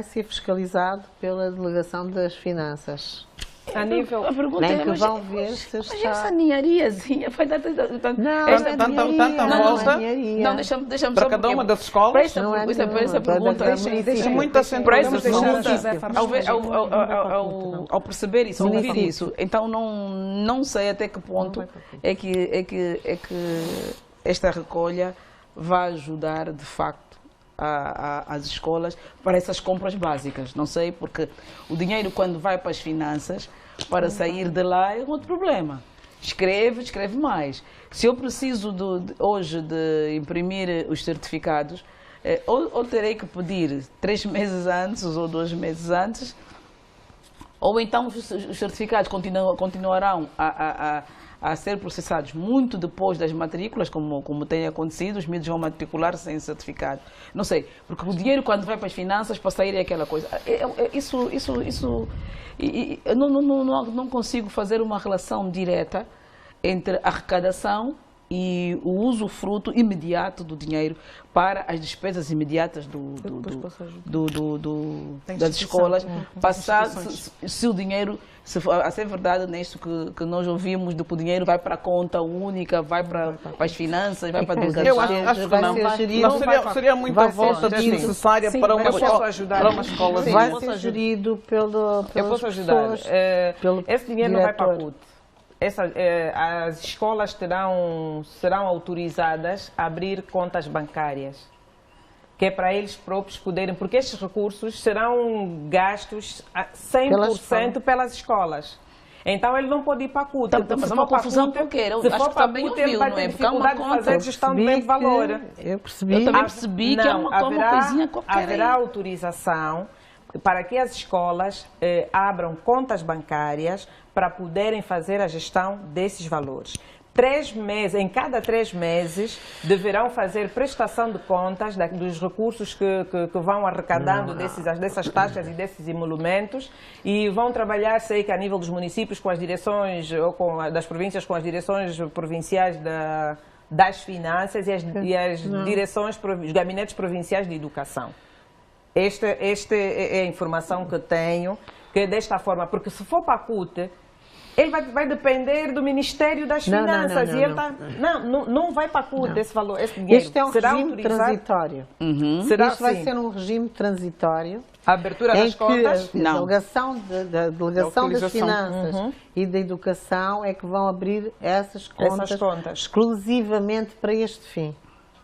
ser fiscalizado pela Delegação das Finanças. A nível... A pergunta Nem que vão ver se está... Mas essa ninhariazinha vai dar tanta volta. Não, deixa-me para cada uma das escolas. Para essa pergunta, deixa muita ao perceber isso, ao ouvir isso, então não sei até que ponto é que esta recolha vai ajudar de facto às escolas para essas compras básicas. Não sei, porque o dinheiro, quando vai para as finanças, para sair de lá é um outro problema. Escreve mais. Se eu preciso hoje de imprimir os certificados, ou terei que pedir 3 meses antes ou 2 meses antes, ou então os certificados continuarão a ser processados muito depois das matrículas, como tem acontecido, os miúdos vão matricular sem certificado. Não sei, porque o dinheiro quando vai para as finanças, para sair é aquela coisa. Eu não consigo fazer uma relação direta entre a arrecadação e o usufruto imediato do dinheiro para as despesas imediatas das escolas, passar se o dinheiro, a ser verdade nisto que nós ouvimos, de que o dinheiro vai para a conta única, vai para as finanças, vai para a educação. Eu acho que não seria muita volta desnecessária para uma escola. Vai ser gerido pelos professores. Esse dinheiro não vai para a CUT. As escolas serão autorizadas a abrir contas bancárias, que é para eles próprios poderem, porque estes recursos serão gastos 100% pelas escolas. Então ele não pode ir para a CUT. Mas é uma confusão porque se for para a CUT, ele vai ter dificuldade de fazer gestão de bem de valor. Eu também percebi que é uma coisinha qualquer. Haverá autorização para que as escolas abram contas bancárias para poderem fazer a gestão desses valores. 3 meses, em cada 3 meses, deverão fazer prestação de contas dos recursos que vão arrecadando dessas taxas e desses emolumentos, e vão trabalhar, sei que a nível dos municípios, com as direções, ou das províncias, com as direções provinciais das finanças e as direções, os gabinetes provinciais de educação. Esta é a informação que tenho, que é desta forma, porque se for para a CUT, ele vai depender do Ministério das Finanças. Não vai para a CUT esse valor, esse dinheiro. Este é um regime transitório. Isto vai ser um regime transitório. A abertura das contas? A delegação das finanças e da educação é que vão abrir essas contas exclusivamente para este fim.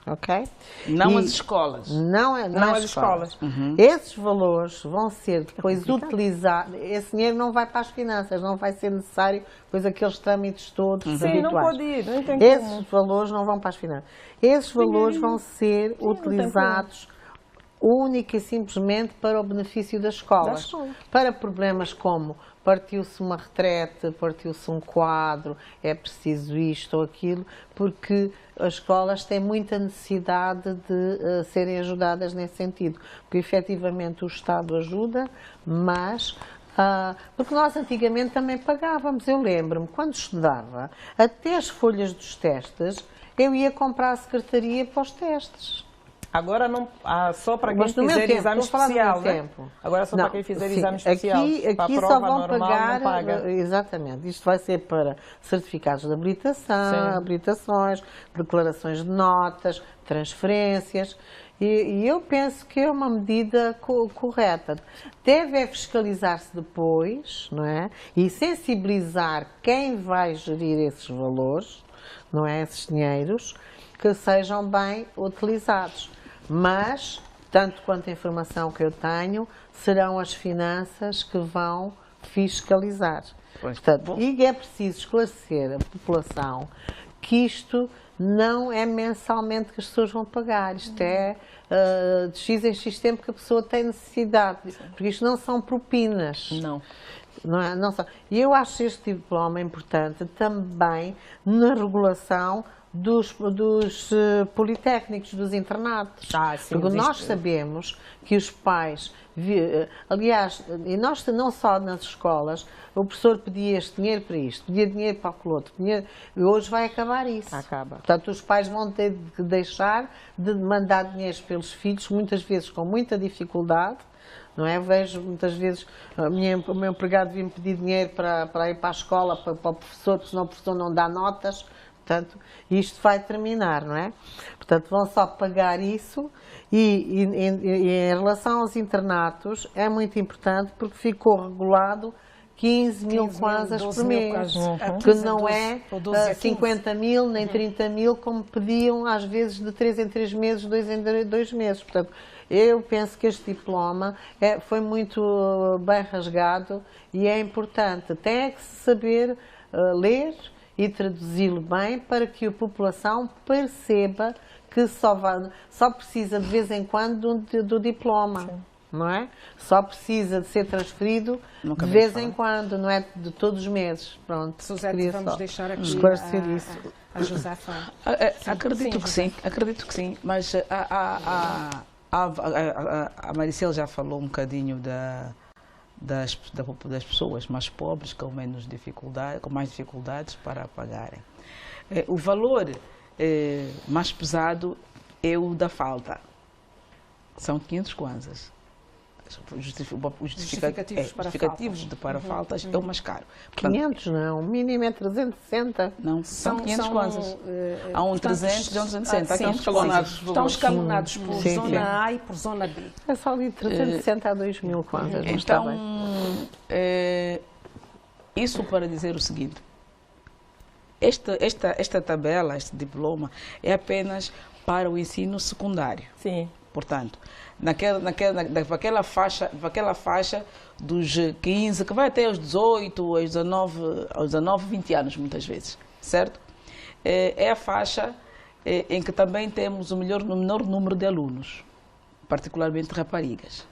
Okay? Não as escolas. Não as escolas. Esses valores vão ser depois utilizados. Esse dinheiro não vai para as finanças, não vai ser necessário, pois aqueles trâmites todos habituais. Não pode ir, não tem Esses valores não vão para as finanças. Esses valores vão ser utilizados única e simplesmente para o benefício das escolas. Para problemas como partiu-se uma retrete, partiu-se um quadro, é preciso isto ou aquilo, porque as escolas têm muita necessidade de serem ajudadas nesse sentido. Porque efetivamente o Estado ajuda, mas porque nós antigamente também pagávamos. Eu lembro-me, quando estudava, até as folhas dos testes, eu ia comprar a secretaria para os testes. Agora não, só para quem fizer exame especial, né? Agora só para quem fizer exame especial. Aqui só vão pagar, exatamente, isto vai ser para certificados de habilitação, habilitações, declarações de notas, transferências, e eu penso que é uma medida correta. Deve fiscalizar-se depois, não é? E sensibilizar quem vai gerir esses valores, não é? Esses dinheiros, que sejam bem utilizados. Mas, tanto quanto a informação que eu tenho, serão as finanças que vão fiscalizar. Portanto, e é preciso esclarecer a população que isto não é mensalmente que as pessoas vão pagar. Isto é de X em X tempo que a pessoa tem necessidade. Porque isto não são propinas. Não são. E eu acho este diploma importante também na regulação dos politécnicos, dos internatos. Porque nós sabemos que os pais, aliás, e nós não só nas escolas, o professor pedia este dinheiro para isto, pedia dinheiro para aquele outro, e hoje vai acabar isso. Portanto, os pais vão ter que deixar de mandar dinheiro pelos filhos, muitas vezes com muita dificuldade. Não é? Vejo muitas vezes o meu empregado vir-me pedir dinheiro para ir para a escola, para o professor, porque senão o professor não dá notas. Portanto, isto vai terminar, não é? Portanto, vão só pagar isso e em relação aos internatos é muito importante porque ficou regulado 15 mil kwanzas por mês, que não é 50 mil nem 30 mil como pediam às vezes de 3 em 3 meses, 2 em 2 meses. Portanto, eu penso que este diploma foi muito bem rasgado e é importante. Tem que se saber ler e traduzi-lo bem para que a população perceba que só precisa de vez em quando do diploma. Sim. Não é? Só precisa de ser transferido de vez em quando, não é de todos os meses. Pronto. Suzete, vamos deixar aqui esclarecer isso. A Josefa. Acredito que sim, mas a Maricel já falou um bocadinho das pessoas mais pobres, com mais dificuldades para pagarem. O valor mais pesado é o da falta. São 500 kwanzas. Os justificativos para faltas é o mais caro. Portanto, 500 não, o mínimo é 360. Não, são 500 kwanzas. Há um 300 e um 260. Estão escalonados por zona A e por zona B. É só de 360 a 2.000 kwanzas. Então, isso para dizer o seguinte. Esta tabela, este diploma, é apenas para o ensino secundário. Sim. Portanto, naquela faixa dos 15, que vai até aos 18, aos 19, 20 anos, muitas vezes, certo? É a faixa em que também temos o menor número de alunos, particularmente raparigas.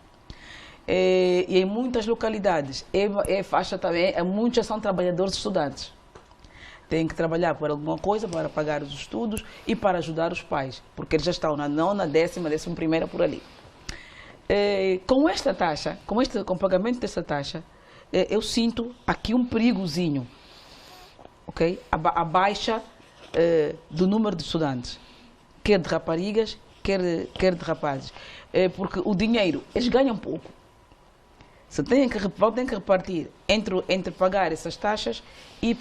E em muitas localidades, é faixa também, muitos já são trabalhadores estudantes. Têm que trabalhar por alguma coisa para pagar os estudos e para ajudar os pais, porque eles já estão na 11ª por ali. Com esta taxa, com o pagamento desta taxa, eu sinto aqui um perigozinho, ok? A baixa do número de estudantes, quer de raparigas, quer de rapazes, porque o dinheiro, eles ganham pouco. Se têm que repartir entre pagar essas taxas e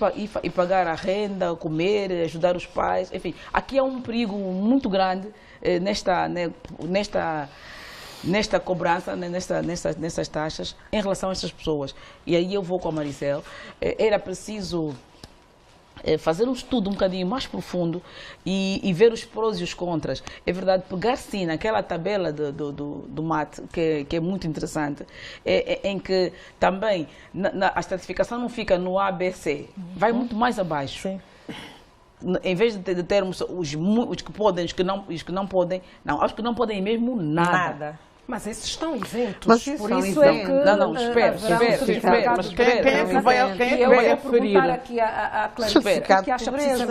pagar a renda, comer, ajudar os pais, enfim. Aqui há um perigo muito grande nesta cobrança, nessas taxas, em relação a estas pessoas. E aí eu vou com a Maricel. Era preciso fazer um estudo um bocadinho mais profundo e ver os prós e os contras. É verdade, pegar sim naquela tabela do MAT, que é muito interessante, em que também a estratificação não fica no A, B, C, vai muito mais abaixo. Sim. Em vez de termos os que podem, os que não podem, não, os que não podem mesmo nada. Mas esses estão isentos. Mas por isso é que... Não, espera. Mas quem é que vai perguntar aqui a Clarice o que acha preciso.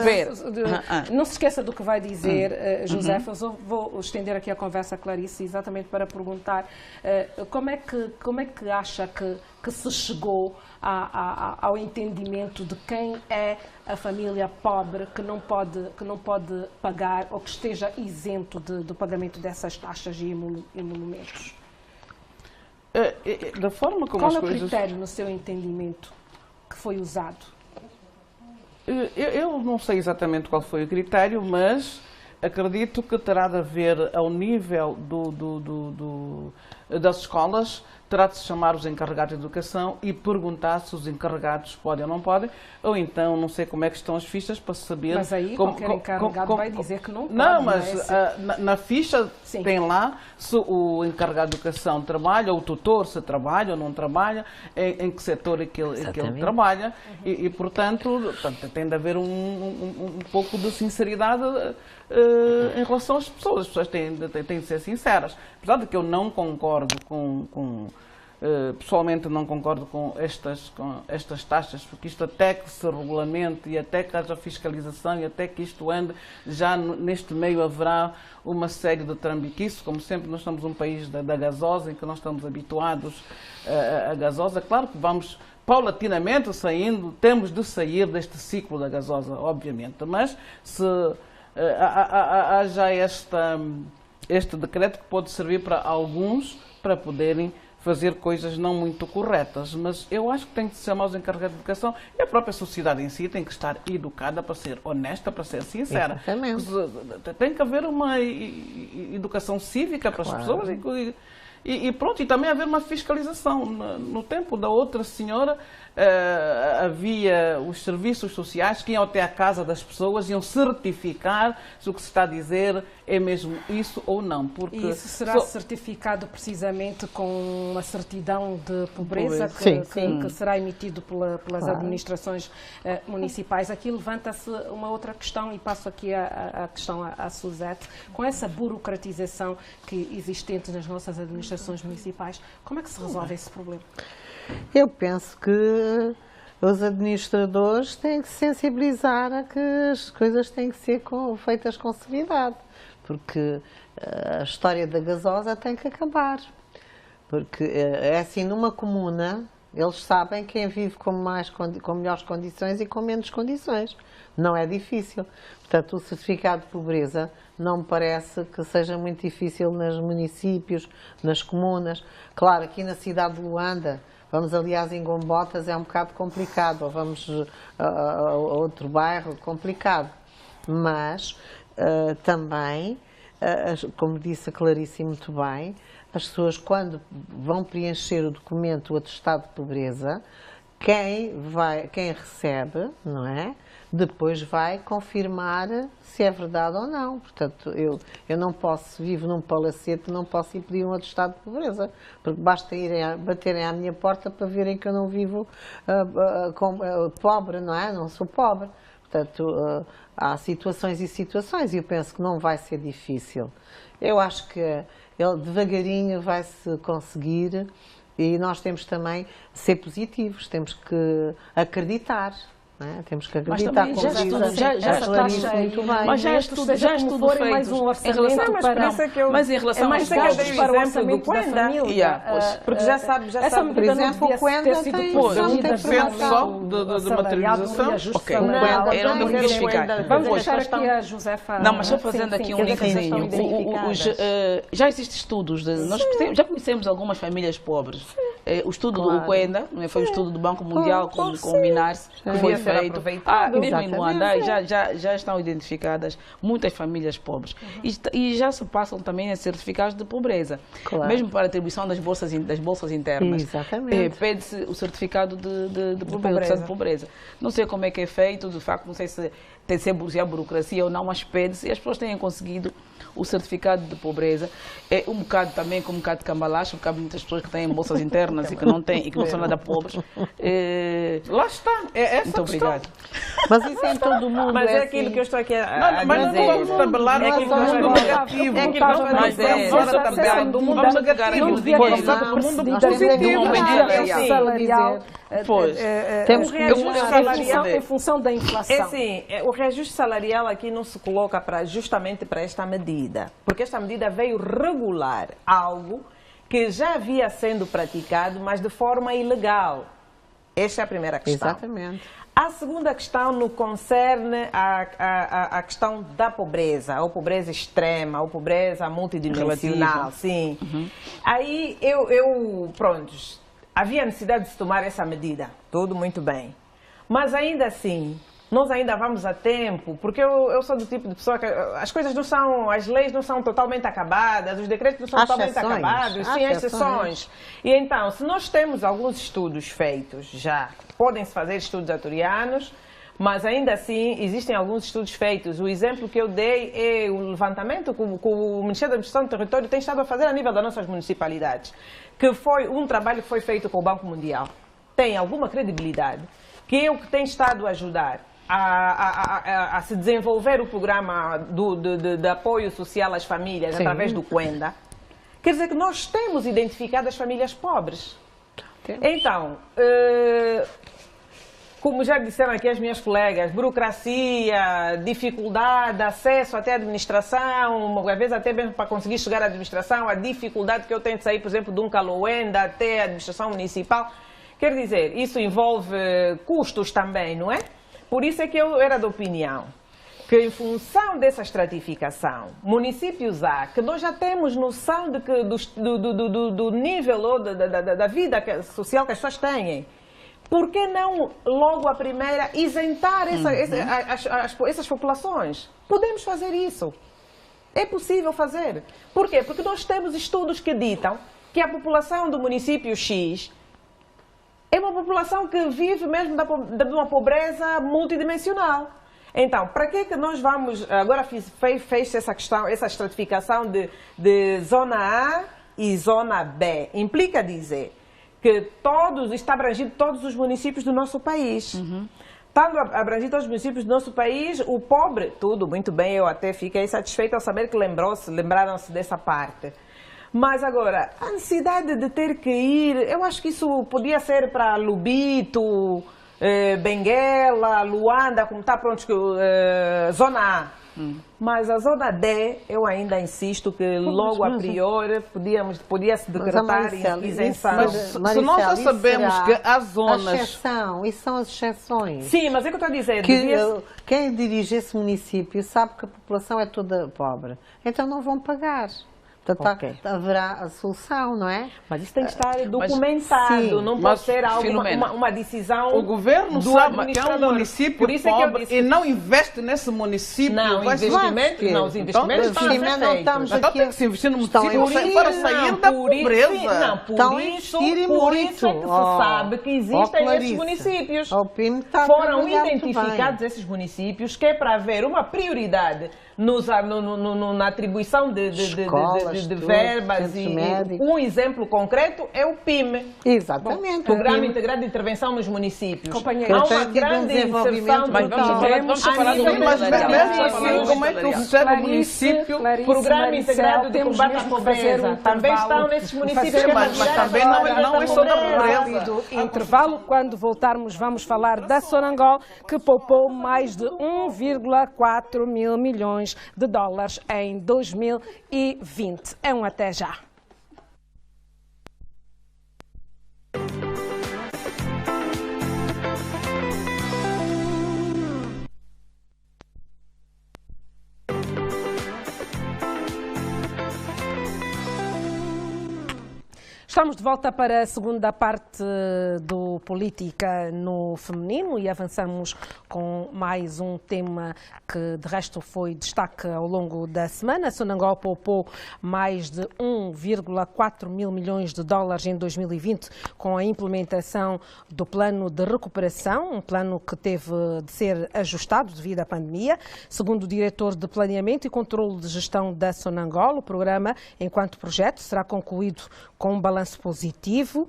Não se esqueça do que vai dizer, Josefa. Eu vou estender aqui a conversa a Clarice exatamente para perguntar como é que acha que se chegou ao entendimento de quem é a família pobre que não pode pagar ou que esteja isento do pagamento dessas taxas e emolumentos? Da forma como Qual é o critério, no seu entendimento, que foi usado? Eu não sei exatamente qual foi o critério, mas acredito que terá de haver, ao nível das escolas, terá de se chamar os encarregados de educação e perguntar se os encarregados podem ou não podem, ou então não sei como é que estão as fichas para saber... Mas aí qualquer encarregado vai dizer que não pode. Não, mas na ficha tem lá se o encarregado de educação trabalha, ou o tutor se trabalha ou não trabalha, em que setor é que ele trabalha, e portanto tem de haver um pouco de sinceridade em relação às pessoas. As pessoas têm de ser sinceras. Apesar de que eu não concordo pessoalmente não concordo com estas taxas, porque isto até que se regulamente e até que haja fiscalização e até que isto ande, já neste meio haverá uma série de trambiquices. Como sempre, nós somos um país da gasosa, em que nós estamos habituados à gasosa. Claro que vamos paulatinamente saindo, temos de sair deste ciclo da gasosa, obviamente, mas se haja este decreto que pode servir para alguns para poderem fazer coisas não muito corretas, mas eu acho que tem que se chamar os encarregados de educação e a própria sociedade em si tem que estar educada para ser honesta, para ser sincera. Exatamente. Tem que haver uma educação cívica para as pessoas e pronto, e também haver uma fiscalização. No tempo da outra senhora, havia os serviços sociais que iam até a casa das pessoas, iam certificar se o que se está a dizer é mesmo isso ou não. Porque e isso será certificado precisamente com uma certidão de pobreza que será emitido pelas administrações municipais. Aqui levanta-se uma outra questão, e passo aqui a questão à Suzete. Com essa burocratização que existente nas nossas administrações municipais, como é que se resolve esse problema? Eu penso que os administradores têm que se sensibilizar a que as coisas têm que ser feitas com seriedade, porque a história da gasosa tem que acabar. Porque é assim, numa comuna, eles sabem quem vive com melhores condições e com menos condições. Não é difícil. Portanto, o certificado de pobreza não me parece que seja muito difícil nos municípios, nas comunas. Claro, aqui na cidade de Luanda, vamos aliás em Gombotas, é um bocado complicado, ou vamos a outro bairro, complicado. Mas também, como disse a Clarice muito bem, as pessoas quando vão preencher o documento, o atestado de pobreza, quem recebe, não é? Depois vai confirmar se é verdade ou não. Portanto, eu não posso, vivo num palacete, não posso ir pedir um atestado de pobreza, porque basta baterem à minha porta para verem que eu não vivo pobre, não é? Não sou pobre. Portanto, há situações e situações, e eu penso que não vai ser difícil. Eu acho que ele devagarinho vai-se conseguir, e nós temos também de ser positivos, temos que acreditar. Temos que acreditar, como diz a Clarice muito bem. Mas já estudo feito mais um orçamento mas em relação aos gastos para o orçamento da família, porque já sabe, por exemplo, o Coenda tem só de materialização. Ok, era onde eu queria chegar. Vamos deixar aqui a Josefa. Não, mas só fazendo aqui um linkzinho. Já existem estudos, nós já conhecemos algumas famílias pobres. O estudo do Coenda, foi o estudo do Banco Mundial com o Minars, que foi feito. Mesmo em Luanda já estão identificadas muitas famílias pobres. E já se passam também a certificados de pobreza. Claro. Mesmo para a atribuição das bolsas internas. Pede-se o certificado de pobreza. Não sei como é que é feito, de facto, não sei se tem de ser a burocracia ou não, mas pede-se, e as pessoas têm conseguido o certificado de pobreza. É um bocado também como um bocado de cambalacho, porque há muitas pessoas que têm bolsas internas e que não têm, e que não são nada pobres. Lá está, é essa muito obrigada. Mas isso é em todo o mundo. Mas é aquilo que eu estou aqui a dizer. Mas não vamos tabelar aquilo que é negativo. É aquilo que eu estou a dizer. Vamos tabelar do mundo negativo, do mundo positivo. Salarial. Pois. Temos reajuste salarial em função da inflação. É assim, o reajuste salarial aqui não se coloca justamente para esta medida, porque esta medida veio regular algo que já havia sendo praticado, mas de forma ilegal. Esta é a primeira questão. Exatamente. A segunda questão no concerne a questão da pobreza, ou pobreza extrema, ou pobreza multidimensional, sim. Aí pronto, havia necessidade de se tomar essa medida, tudo muito bem. Mas ainda assim, nós ainda vamos a tempo, porque eu sou do tipo de pessoa que as leis não são totalmente acabadas, os decretos não são totalmente acabados, sim, exceções. E então, se nós temos alguns estudos feitos já, podem-se fazer estudos atuarianos, mas ainda assim existem alguns estudos feitos. O exemplo que eu dei é o levantamento que o Ministério da Administração do Território tem estado a fazer a nível das nossas municipalidades, que foi um trabalho que foi feito com o Banco Mundial. Tem alguma credibilidade, que é o que tem estado a ajudar a se desenvolver o programa de apoio social às famílias, sim, através do Coenda. Quer dizer que nós temos identificado as famílias pobres. Então, como já disseram aqui as minhas colegas, burocracia, dificuldade, acesso até à administração, às vezes até mesmo para conseguir chegar à administração, a dificuldade que eu tenho de sair, por exemplo, de um Caloenda até a administração municipal. Quer dizer, isso envolve custos também, não é? Por isso é que eu era da opinião que, em função dessa estratificação, municípios há, que nós já temos noção do nível ou da vida social que as pessoas têm. Por que não, logo a primeira, isentar essas populações? Podemos fazer isso. É possível fazer. Por quê? Porque nós temos estudos que ditam que a população do município X é uma população que vive mesmo de uma pobreza multidimensional. Então, para que nós vamos... Agora fez essa questão, essa estratificação de zona A e zona B. Implica dizer que está abrangido todos os municípios do nosso país. Estando abrangido todos os municípios do nosso país, o pobre, tudo muito bem, eu até fiquei satisfeita ao saber que lembraram-se dessa parte. Mas agora, a necessidade de ter que ir, eu acho que isso podia ser para Lubito, Benguela, Luanda, como está pronto, zona A. Mas a zona D, eu ainda insisto que logo a priori podia-se decretar isenção. Mas se nós já sabemos que há zonas... Exceção, isso são as exceções. Sim, mas é que eu estou a dizer... Quem dirige esse município sabe que a população é toda pobre. Então não vão pagar. Portanto, haverá a solução, não é? Mas isso tem que estar documentado, não pode ser uma decisão. O governo sabe que é um município pobre e não investe nesse município. Não, os investimentos estão a ser feitos. Então tem que se investir no município para sair da pobreza. Por isso é que se sabe que existem esses municípios. Foram identificados esses municípios que é para haver uma prioridade na atribuição de verbas e um exemplo concreto é o PIM. Exatamente. Programa Integrado de Intervenção nos Municípios. Companheiros, há uma grande inserção mas vamos falar do como é que o serve o município? Programa Integrado de Combate à Pobreza. Também estão nesses municípios. Mas também não é só da pobreza. Intervalo, quando voltarmos vamos falar da Sonangol, que poupou mais de 1,4 mil milhões de dólares em 2020. É um até já. Estamos de volta para a segunda parte do Política no Feminino e avançamos com mais um tema que de resto foi destaque ao longo da semana. A Sonangol poupou mais de 1,4 mil milhões de dólares em 2020 com a implementação do plano de recuperação, um plano que teve de ser ajustado devido à pandemia. Segundo o diretor de Planeamento e Controlo de Gestão da Sonangol, o programa, enquanto projeto, será concluído com um balanço positivo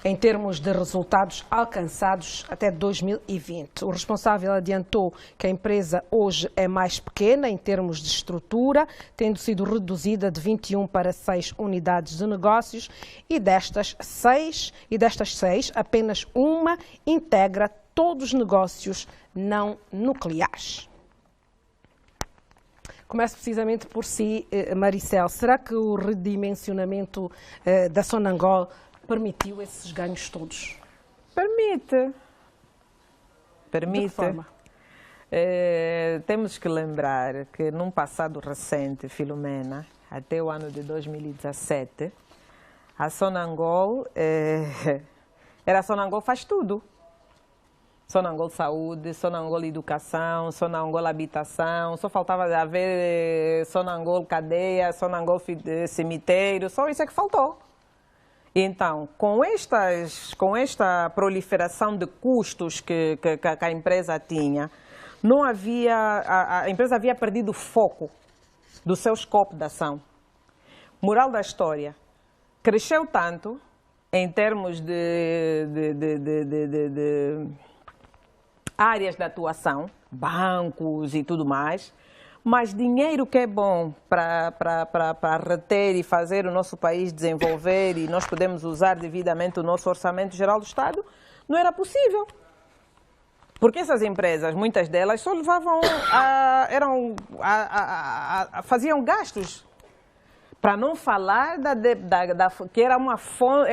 em termos de resultados alcançados até 2020. O responsável adiantou que a empresa hoje é mais pequena em termos de estrutura, tendo sido reduzida de 21 para 6 unidades de negócios e destas seis, apenas uma integra todos os negócios não nucleares. Começo precisamente por si, Maricel. Será que o redimensionamento da Sonangol permitiu esses ganhos todos? Permite. De que forma? Temos que lembrar que num passado recente, Filomena, até o ano de 2017, a Sonangol era a Sonangol faz tudo. Sonangol Saúde, Sonangol Educação, Sonangol Habitação, só faltava haver Sonangol Cadeia, Sonangol Cemitério, só isso é que faltou. Então, com esta proliferação de custos que a empresa tinha, a empresa havia perdido o foco do seu escopo de ação. Moral da história, cresceu tanto em termos de áreas de atuação, bancos e tudo mais, mas dinheiro que é bom para reter e fazer o nosso país desenvolver e nós podemos usar devidamente o nosso orçamento geral do Estado, não era possível. Porque essas empresas, muitas delas, só levavam, faziam gastos. Para não falar que era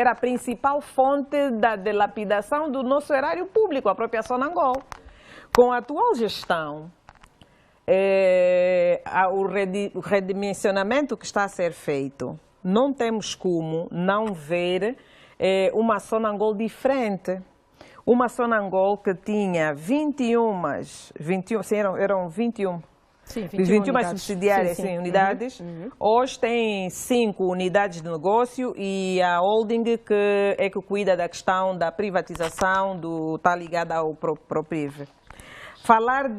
a principal fonte da dilapidação do nosso erário público, a própria Sonangol. Com a atual gestão, o redimensionamento que está a ser feito, não temos como não ver uma Sonangol diferente. Uma Sonangol que tinha 21, Sim, 21 unidades. subsidiárias, Sim, sim. unidades. Hoje tem 5 unidades de negócio e a holding que cuida da questão da privatização, está ligada ao ProPriv. Falar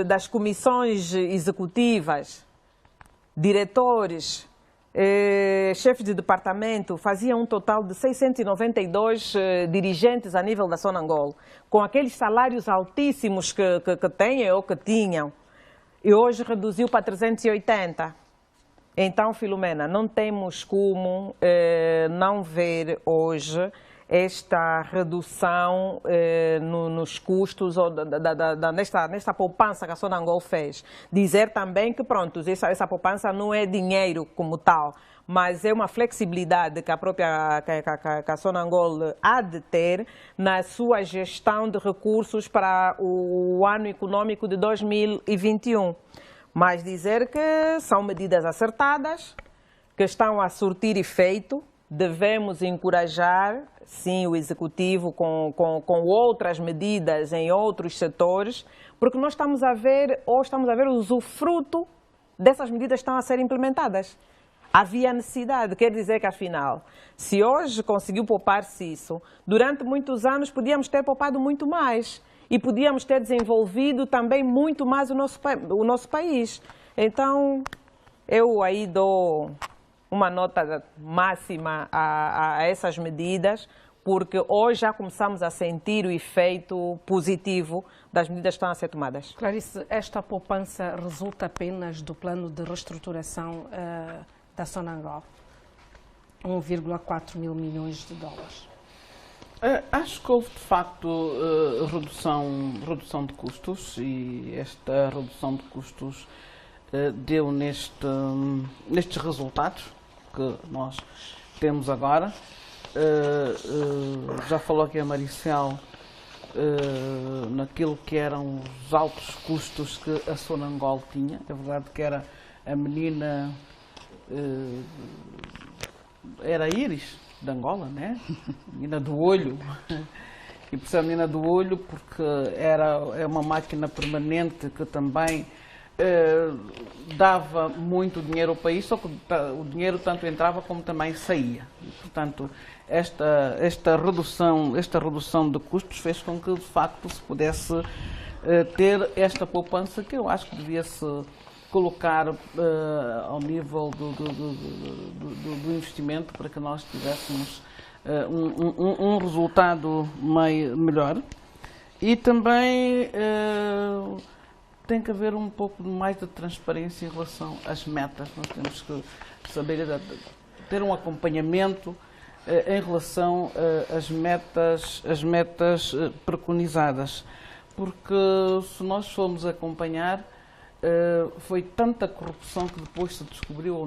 das comissões executivas, diretores, chefes de departamento, fazia um total de 692 dirigentes a nível da Sonangol, com aqueles salários altíssimos que têm ou que tinham, e hoje reduziu para 380. Então, Filomena, não temos como não ver hoje esta redução nos custos ou nesta poupança que a Sonangol fez. Dizer também que, pronto, essa poupança não é dinheiro como tal, mas é uma flexibilidade que a própria que a Sonangol há de ter na sua gestão de recursos para o ano econômico de 2021. Mas dizer que são medidas acertadas, que estão a surtir efeito. Devemos encorajar, sim, o Executivo com outras medidas em outros setores, porque nós estamos a ver o usufruto dessas medidas que estão a ser implementadas. Havia necessidade, quer dizer que, afinal, se hoje conseguiu poupar-se isso, durante muitos anos podíamos ter poupado muito mais e podíamos ter desenvolvido também muito mais o nosso país. Então, eu aí dou uma nota máxima a essas medidas, porque hoje já começamos a sentir o efeito positivo das medidas que estão a ser tomadas. Clarice, esta poupança resulta apenas do plano de reestruturação da Sonangol, 1,4 mil milhões de dólares. Acho que houve, de facto, redução de custos, e esta redução de custos deu nestes resultados que nós temos agora. Já falou aqui a Maricel naquilo que eram os altos custos que a Sonangol tinha. É verdade que era a menina, era Íris de Angola, né? Menina do olho. E por ser a menina do olho, porque é uma máquina permanente que também dava muito dinheiro ao país, só que o dinheiro tanto entrava como também saía. E, portanto, esta redução de custos fez com que, de facto, se pudesse ter esta poupança, que eu acho que devia-se colocar ao nível do investimento, para que nós tivéssemos um resultado melhor. E também tem que haver um pouco mais de transparência em relação às metas. Nós temos que saber ter um acompanhamento em relação às metas preconizadas, porque se nós formos acompanhar, foi tanta corrupção que depois se descobriu ao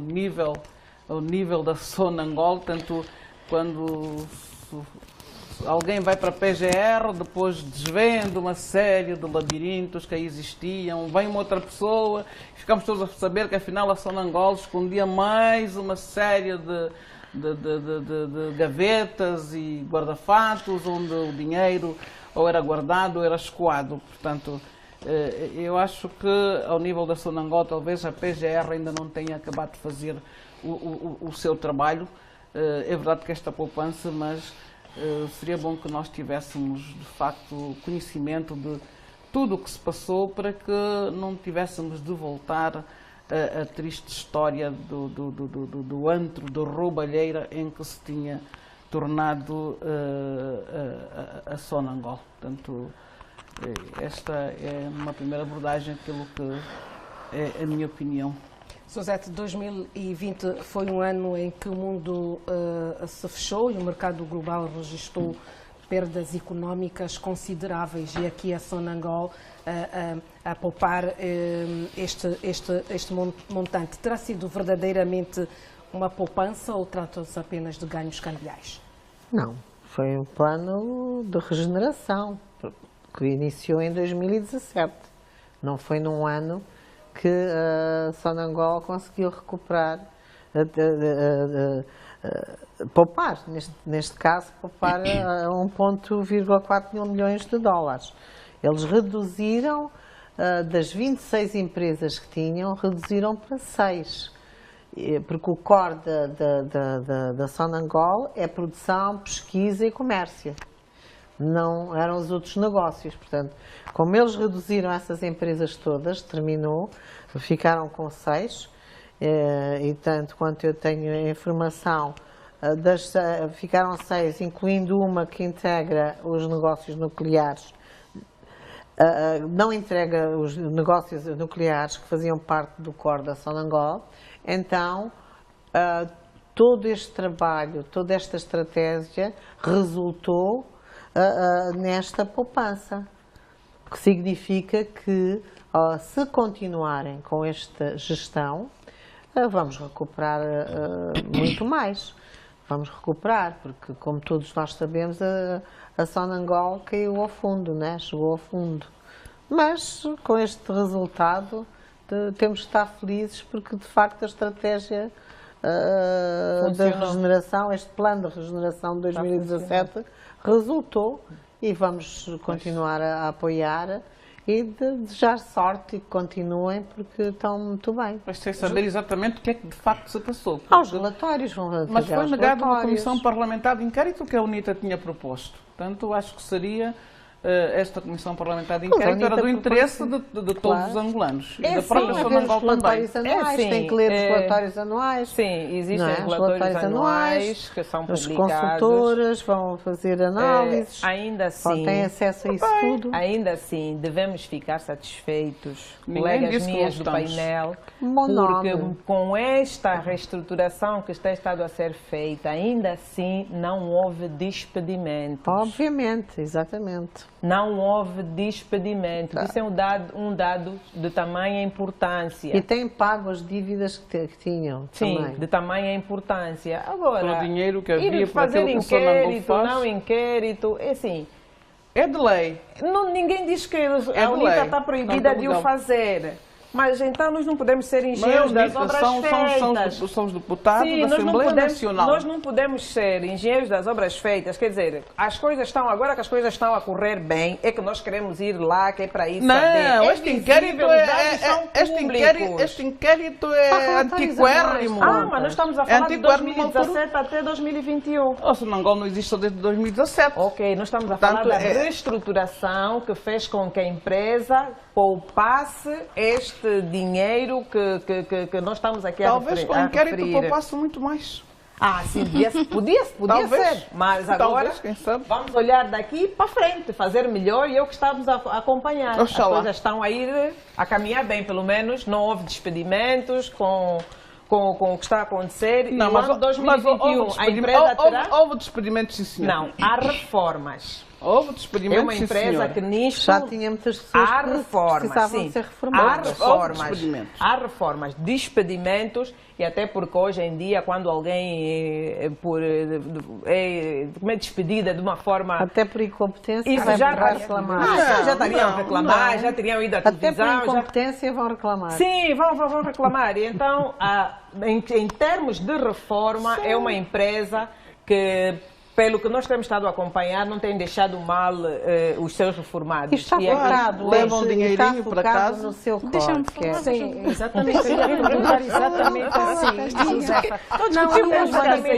nível da Sonangol, tanto quando alguém vai para a PGR, depois desvenda uma série de labirintos que aí existiam, vem uma outra pessoa, e ficamos todos a saber que afinal a Sonangol escondia mais uma série de gavetas e guarda-fatos, onde o dinheiro ou era guardado ou era escoado. Portanto, eu acho que ao nível da Sonangol talvez a PGR ainda não tenha acabado de fazer o seu trabalho. É verdade que esta poupança, mas seria bom que nós tivéssemos, de facto, conhecimento de tudo o que se passou, para que não tivéssemos de voltar a triste história do antro, da roubalheira em que se tinha tornado a Sonangol. Portanto, esta é uma primeira abordagem, aquilo que é a minha opinião. Suzete, 2020 foi um ano em que o mundo se fechou e o mercado global registrou perdas económicas consideráveis, e aqui a Sonangol a poupar este montante. Terá sido verdadeiramente uma poupança ou trata-se apenas de ganhos cambiais? Não, foi um plano de regeneração que iniciou em 2017. Não foi num ano que a Sonangol conseguiu recuperar, poupar, neste caso, poupar a 1,4 mil milhões de dólares. Eles reduziram das 26 empresas que tinham, reduziram para 6. Porque o core da Sonangol é produção, pesquisa e comércio. Não eram os outros negócios. Portanto, como eles reduziram essas empresas todas, terminou, ficaram com 6. E tanto quanto eu tenho a informação, ficaram 6, incluindo uma que integra os negócios nucleares. Não entrega os negócios nucleares que faziam parte do core da Sonangol. Então, todo este trabalho, toda esta estratégia resultou nesta poupança, o que significa que, se continuarem com esta gestão, vamos recuperar muito mais. Vamos recuperar, porque, como todos nós sabemos, a Sonangol caiu ao fundo, né? Chegou ao fundo. Mas, com este resultado, temos de estar felizes, porque, de facto, a estratégia da regeneração, este plano de regeneração de 2017, resultou, e vamos continuar a apoiar e desejar sorte e que continuem, porque estão muito bem. Mas sem saber exatamente o que é que de facto se passou. Aos relatórios vão fazer. Mas foi negado uma comissão parlamentar de inquérito que a UNITA tinha proposto. Portanto, acho que seria esta comissão parlamentar de inquérito era do interesse de todos os angolanos. E da própria Sonangol também. Tem que ler os relatórios anuais. Sim, existem relatórios anuais que são publicados. As consultoras vão fazer análises. Ainda assim, têm acesso a isso tudo. Ainda assim, devemos ficar satisfeitos, colegas minhas do painel, porque com esta reestruturação que está estado a ser feita, ainda assim não houve despedimentos. Obviamente, exatamente. Não houve despedimento. Isso é um dado de tamanha importância. E têm pago as dívidas que tinham. Sim, também. De tamanha importância. Agora, o dinheiro que havia fazer inquérito, não inquérito, é assim. É de lei. Ninguém diz que a UNITA está proibida de o fazer. Mas então nós não podemos ser ingênuos das obras feitas. São os deputados da Assembleia Nacional. Nós não podemos ser ingênuos das obras feitas. Quer dizer, as coisas estão, agora que as coisas estão a correr bem, é que nós queremos ir lá, que é para isso saber. Não, este inquérito é antiquérrimo. Mas nós estamos a falar de 2017 até 2021. O Sonangol não existe desde 2017. Ok, nós estamos a falar da reestruturação que fez com que a empresa poupasse este dinheiro que nós estamos aqui a referir. Talvez com o inquérito poupasse muito mais. Sim, podia ser. Mas agora vamos olhar daqui para frente, fazer melhor, e é o que estamos a acompanhar. As coisas estão a ir a caminhar bem, pelo menos. Não houve despedimentos com o que está a acontecer. Não, mas 2021 a empresa terá... Houve despedimentos, sim, senhor. Não, há reformas. Houve despedimentos, é uma empresa que nisto já tinha muitas pessoas que precisavam ser reformadas. Há reformas, despedimentos, e até porque hoje em dia, quando alguém é despedida de uma forma... Até por incompetência, isso já reclamar. Já teriam a reclamar, já teriam ido à televisão. Até por incompetência vão reclamar. Sim, vão reclamar. E então, em termos de reforma, é uma empresa que, pelo que nós temos estado a acompanhar, não tem deixado mal os seus reformados. E está focado, levam um dinheirinho para casa. No seu Deixa-me falar. Sim, exatamente. Exatamente assim. Josefa. Discutimos exatamente.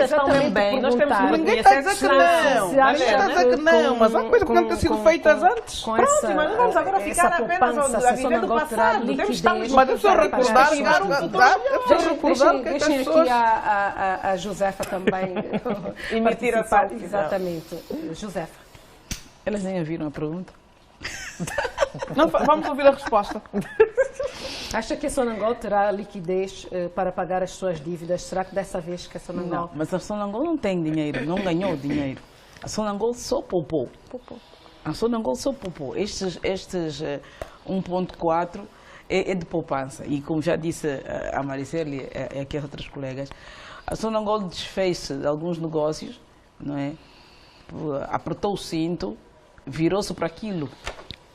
Estão bem. Nós temos que ninguém está a dizer que não. Ninguém está a dizer que não, mas há coisas que não têm sido feitas antes. Pronto, mas não vamos agora ficar apenas a viver do passado. Mas eu preciso recordar o que é que as pessoas... Deixem aqui a Josefa também emitir a parte. Exatamente. Josefa. Elas nem ouviram a pergunta. Não, vamos ouvir a resposta. Acha que a Sonangol terá liquidez para pagar as suas dívidas? Será que dessa vez que a Sonangol... Não, mas a Sonangol não tem dinheiro, não ganhou dinheiro. A Sonangol só poupou. A Sonangol só poupou. Estes 1,4 é de poupança. E como já disse a Maricele e aqui as outras colegas, a Sonangol desfez-se de alguns negócios, não é? Apertou o cinto, virou-se para aquilo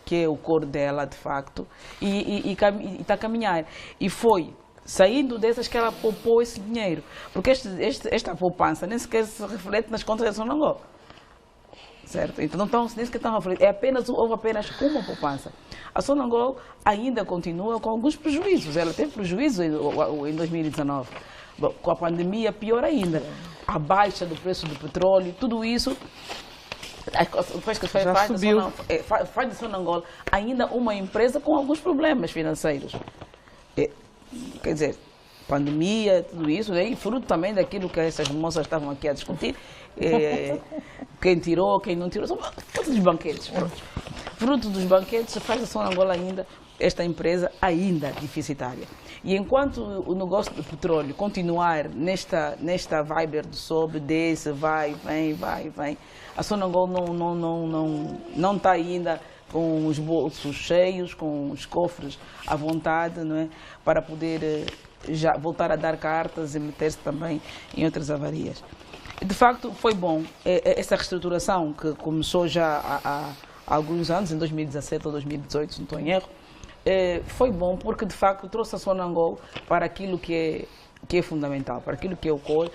que é o core dela, de facto, e está a caminhar. E foi saindo dessas que ela poupou esse dinheiro. Porque esta poupança nem sequer se reflete nas contas da Sonangol. certo? Então não estão, nisso que estão a falar, houve apenas uma poupança. A Sonangol ainda continua com alguns prejuízos, ela teve prejuízo em 2019. Bom, com a pandemia, pior ainda. A baixa do preço do petróleo, tudo isso faz de Sonangol ainda uma empresa com alguns problemas financeiros. Quer dizer, pandemia, tudo isso, e fruto também daquilo que essas moças estavam aqui a discutir, quem tirou, quem não tirou, são fruto dos banquetes. Fruto dos banquetes faz a Sonangol ainda, esta empresa ainda deficitária. E enquanto o negócio do petróleo continuar nesta vibe de sobe, desce, vai, vem, a Sonangol não está ainda com os bolsos cheios, com os cofres à vontade, não é? Para poder já voltar a dar cartas e meter-se também em outras avarias. De facto, foi bom essa reestruturação que começou já há alguns anos, em 2017 ou 2018, se não estou em erro. Foi bom porque, de facto, trouxe a Sonangol para aquilo que é fundamental, para aquilo que é o core,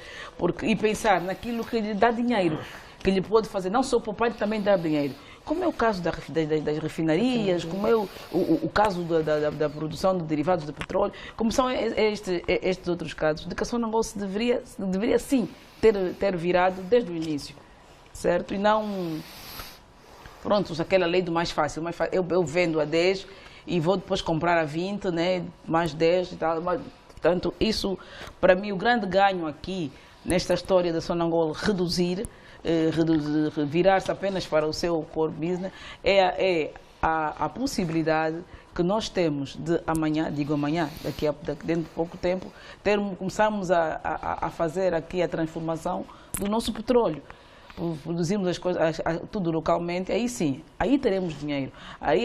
e pensar naquilo que lhe dá dinheiro, que lhe pode fazer, não só poupar, também dar dinheiro. Como é o caso das refinarias, como é o caso da produção de derivados de petróleo, como são estes outros casos, de que a Sonangol deveria sim ter virado desde o início, certo? E não, pronto, aquela lei do mais fácil. Eu vendo a 10 e vou depois comprar a 20, né, mais 10 e tal. Portanto, isso, para mim, o grande ganho aqui, nesta história da Sonangol virar-se apenas para o seu core business, é a possibilidade que nós temos de amanhã, dentro de pouco tempo, começarmos a fazer aqui a transformação do nosso petróleo. Produzimos as coisas tudo localmente, aí sim, aí teremos dinheiro. Aí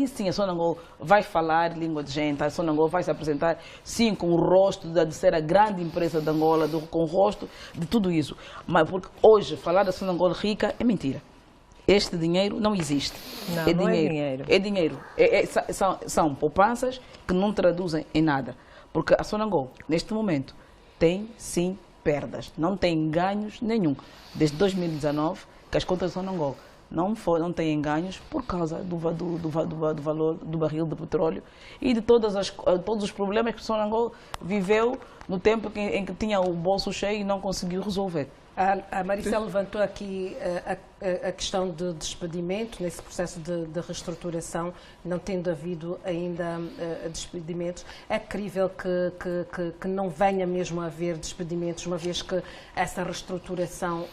sim a Sonangol vai falar língua de gente, a Sonangol vai se apresentar sim com o rosto de ser a grande empresa de Angola, com o rosto de tudo isso. Mas porque hoje falar da Sonangol rica é mentira. Este dinheiro não existe. Não, é dinheiro. É dinheiro. São poupanças que não traduzem em nada. Porque a Sonangol, neste momento, tem sim perdas, não tem ganhos nenhum. Desde 2019, que as contas da Sonangol não têm ganhos por causa do valor do barril de petróleo e de todos os problemas que a Sonangol viveu no tempo em que tinha o bolso cheio e não conseguiu resolver. A Maricel levantou aqui a questão de despedimento, nesse processo de reestruturação, não tendo havido ainda despedimentos. É crível que não venha mesmo a haver despedimentos, uma vez que essa reestruturação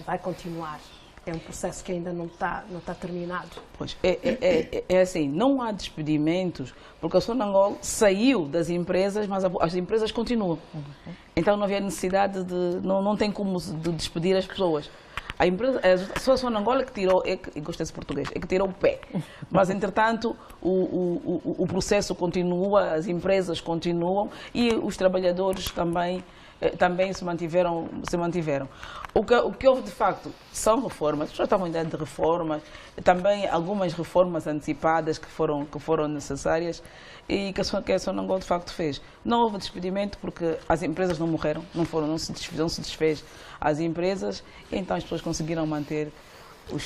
vai continuar. É um processo que ainda não está terminado. Pois, é assim, não há despedimentos, porque a Sonangol saiu das empresas, mas as empresas continuam. Então não havia necessidade não tem como de despedir as pessoas. A empresa, só a Sonangol que tirou, eu gosto desse português, que tirou o pé. Mas, entretanto, o processo continua, as empresas continuam e os trabalhadores também se mantiveram. O que houve, de facto, são reformas. As pessoas estavam em idade de reformas, também algumas reformas antecipadas que foram necessárias e que a Sonangol, de facto, fez. Não houve despedimento porque as empresas não morreram, não se desfez as empresas, e então as pessoas conseguiram manter os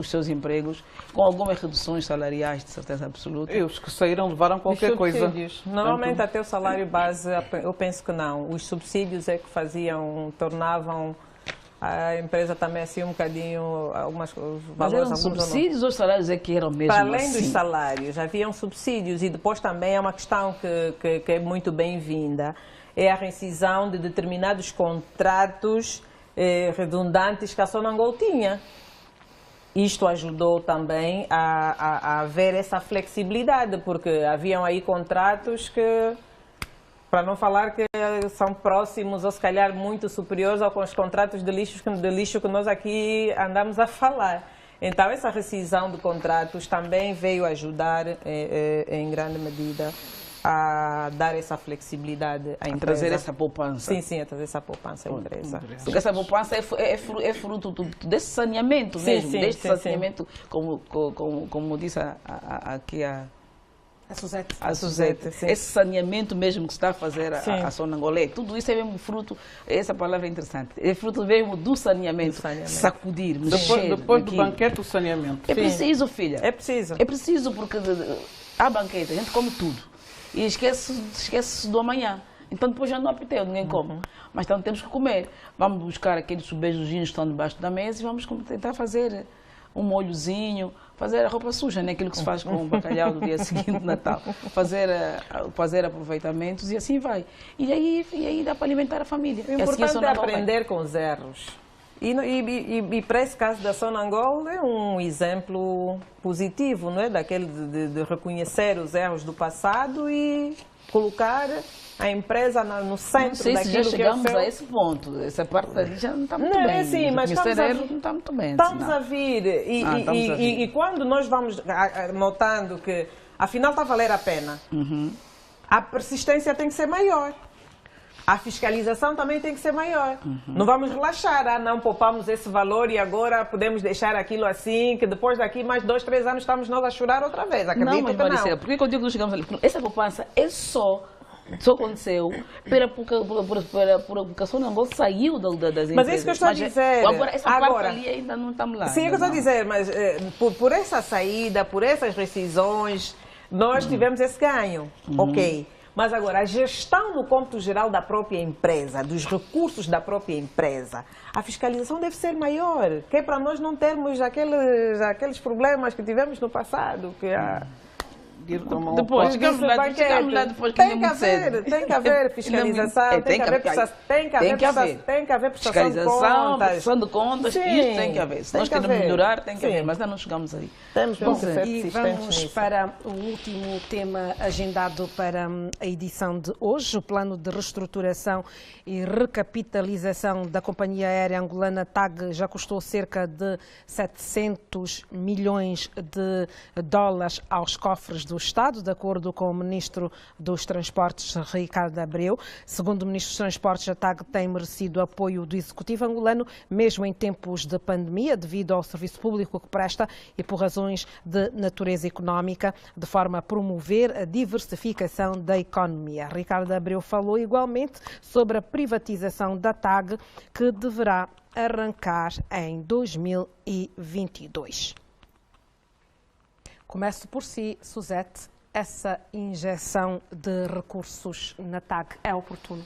seus empregos, com algumas reduções salariais, de certeza absoluta. E os que saíram levaram qualquer coisa. Normalmente, até o salário base, eu penso que não. Os subsídios é que tornavam a empresa também assim um bocadinho, algumas valores. Mas eram subsídios ou os salários é que eram mesmo para além assim? Dos salários, haviam subsídios, e depois também é uma questão que é muito bem-vinda, é a rescisão de determinados contratos redundantes que a Sonangol tinha. Isto ajudou também a haver essa flexibilidade, porque haviam aí contratos que, para não falar que são próximos ou se calhar muito superiores aos contratos de lixo que nós aqui andamos a falar. Então essa rescisão de contratos também veio ajudar em grande medida a dar essa flexibilidade à empresa. A trazer essa poupança. Sim, a trazer essa poupança à empresa. Porque essa poupança é fruto desse saneamento mesmo, saneamento, como disse aqui A Suzete. A Suzete, sim. Esse saneamento mesmo que se está a fazer a Sonangolé, tudo isso é mesmo fruto, essa palavra é interessante, é fruto mesmo do saneamento. Sacudir, mexer. Depois do banquete, o saneamento. É preciso, filha. É preciso. É preciso, porque há banquete, a gente come tudo. E esquece do amanhã. Então depois já não apetece, ninguém come. Mas então temos que comer. Vamos buscar aqueles subejojinhos que estão debaixo da mesa e vamos tentar fazer um molhozinho, fazer a roupa suja, né? Aquilo que se faz com o bacalhau no dia seguinte do Natal. Fazer aproveitamentos e assim vai. E aí dá para alimentar a família. O importante é aprender com os erros. E para esse caso da Sonangol é um exemplo positivo, não é? Daquele de reconhecer os erros do passado e colocar a empresa no centro não sei daquilo se já que é o chegamos seu... a esse ponto. Essa parte ali já não está muito não, bem. É sim, mas não está muito bem. Estamos a vir. E quando nós vamos notando que afinal está a valer a pena, a persistência tem que ser maior. A fiscalização também tem que ser maior. Não vamos relaxar, não poupamos esse valor e agora podemos deixar aquilo assim, que depois daqui mais 2, 3 anos estamos nós a chorar outra vez. Acredito não, mas que Maricela, por que eu digo que nós chegamos ali? Essa poupança é só aconteceu porque a Sonangol saiu das empresas. Mas é isso que eu estou a dizer. Agora, essa parte ali ainda não estamos lá. Sim, é o que eu estou a dizer, mas por essa saída, por essas rescisões, nós tivemos esse ganho. Ok. Mas agora, a gestão no cômputo geral da própria empresa, dos recursos da própria empresa, a fiscalização deve ser maior, que é para nós não termos aqueles problemas que tivemos no passado, que depois chegamos lá depois que tem que haver fiscalização, tem que haver prestação de contas, isso tem que haver. Se nós queremos melhorar, tem que haver, mas ainda não chegamos aí. E vamos para o último tema agendado para a edição de hoje, o plano de reestruturação e recapitalização da companhia aérea angolana TAG já custou cerca de 700 milhões de dólares aos cofres do Estado, de acordo com o Ministro dos Transportes, Ricardo Abreu. Segundo o Ministro dos Transportes, a TAG tem merecido apoio do Executivo angolano, mesmo em tempos de pandemia, devido ao serviço público que presta e por razões de natureza económica, de forma a promover a diversificação da economia. Ricardo Abreu falou igualmente sobre a privatização da TAG, que deverá arrancar em 2022. Começo por si, Suzete. Essa injeção de recursos na TAG é oportuno?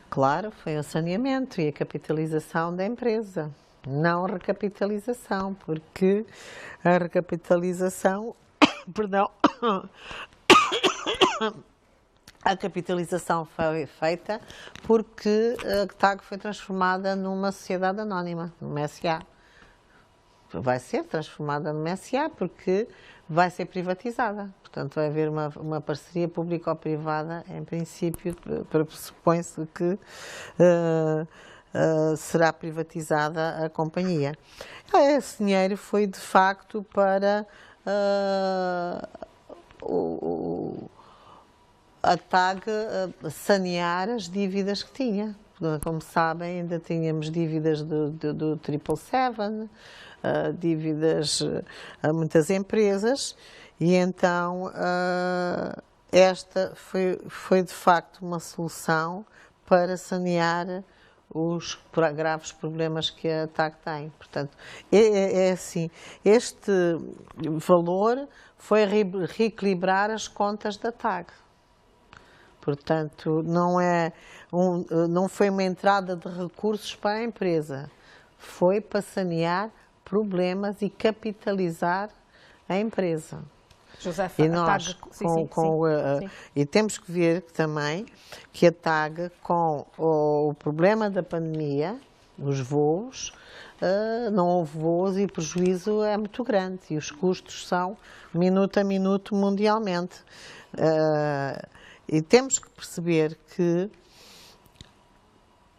Claro, foi o saneamento e a capitalização da empresa. Não a recapitalização, porque a recapitalização, perdão, a capitalização foi feita porque a TAG foi transformada numa sociedade anónima, numa SA. Vai ser transformada numa SA porque vai ser privatizada. Portanto, vai haver uma parceria público-privada, em princípio, pressupõe-se que será privatizada a companhia. Esse dinheiro foi, de facto, para a TAG sanear as dívidas que tinha. Como sabem, ainda tínhamos dívidas do 777, dívidas a muitas empresas, e então esta foi de facto uma solução para sanear os graves problemas que a TAG tem. Portanto, é assim, este valor foi reequilibrar as contas da TAG. Portanto, não foi uma entrada de recursos para a empresa, foi para sanear problemas e capitalizar a empresa. Josefa, e nós, e temos que ver também que a TAG, com o problema da pandemia, os voos, não houve voos e o prejuízo é muito grande e os custos são minuto a minuto mundialmente. E temos que perceber que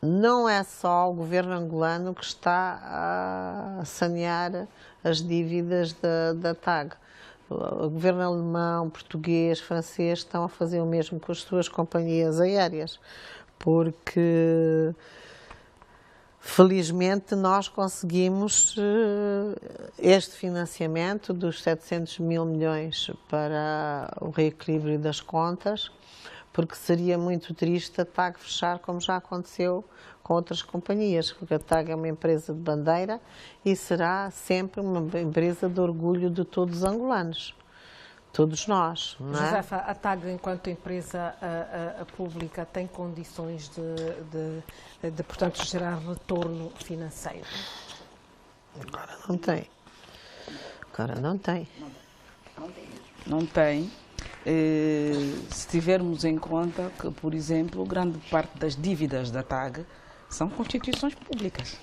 não é só o governo angolano que está a sanear as dívidas da TAG. O governo alemão, português, francês estão a fazer o mesmo com as suas companhias aéreas, porque felizmente nós conseguimos este financiamento dos 700 mil milhões para o reequilíbrio das contas, porque seria muito triste a TAG fechar, como já aconteceu com outras companhias, porque a TAG é uma empresa de bandeira e será sempre uma empresa de orgulho de todos os angolanos. Todos nós, não é? Josefa, a TAG, enquanto empresa pública, tem condições de, portanto, gerar retorno financeiro? Agora não tem. Agora não tem. Não tem. Se tivermos em conta que, por exemplo, grande parte das dívidas da TAG são constituições públicas.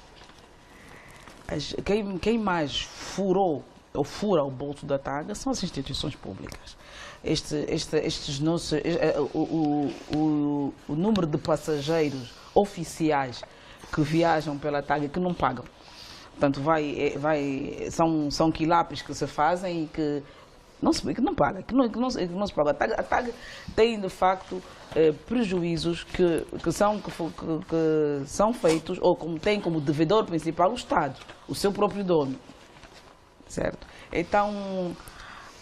Quem mais furou ou fura o bolso da TAG são as instituições públicas. O número de passageiros oficiais que viajam pela TAG que não pagam. Portanto, são quilapes que se fazem e que não paga, que não se paga. A TAG tem, de facto, prejuízos que são feitos, ou tem como devedor principal o Estado, o seu próprio dono. Certo? Então,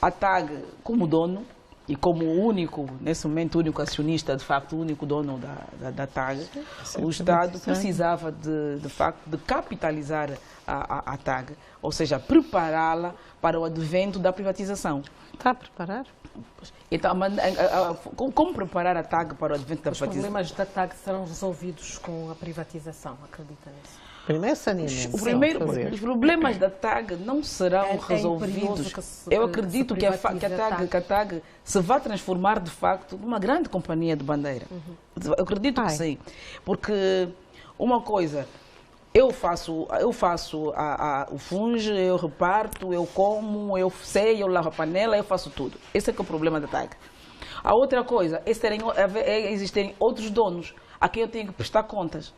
a TAG, como dono e como único, nesse momento, único acionista, de facto, o único dono da TAG, o Estado precisava, de facto, de capitalizar a TAG, ou seja, prepará-la para o advento da privatização. Está a preparar? Então, como preparar a TAG para o advento da privatização? Os problemas da TAG serão resolvidos com a privatização, acredita nisso? Primeiro saneamento. Os problemas da TAG não serão resolvidos. Eu acredito que a TAG se vai transformar, de facto, numa grande companhia de bandeira. Eu acredito que sim. Porque uma coisa, eu faço o funge, eu reparto, eu como, eu sei, eu lavo a panela, eu faço tudo. Esse é que é o problema da TAG. A outra coisa existirem outros donos a quem eu tenho que prestar contas.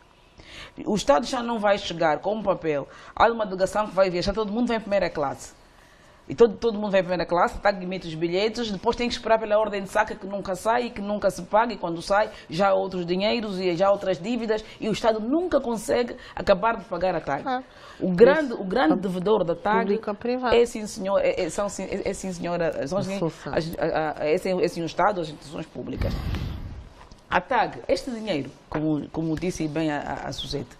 O Estado já não vai chegar com um papel, há uma delegação que vai viajar, todo mundo vai em primeira classe. E todo mundo vai em primeira classe, a TAG emite os bilhetes, depois tem que esperar pela ordem de saca que nunca sai e que nunca se paga, e quando sai já há outros dinheiros e já há outras dívidas, e o Estado nunca consegue acabar de pagar a TAG. O grande devedor da TAG é sim, senhor, o Estado, as instituições públicas. A TAG, este dinheiro, como disse bem a Suzete,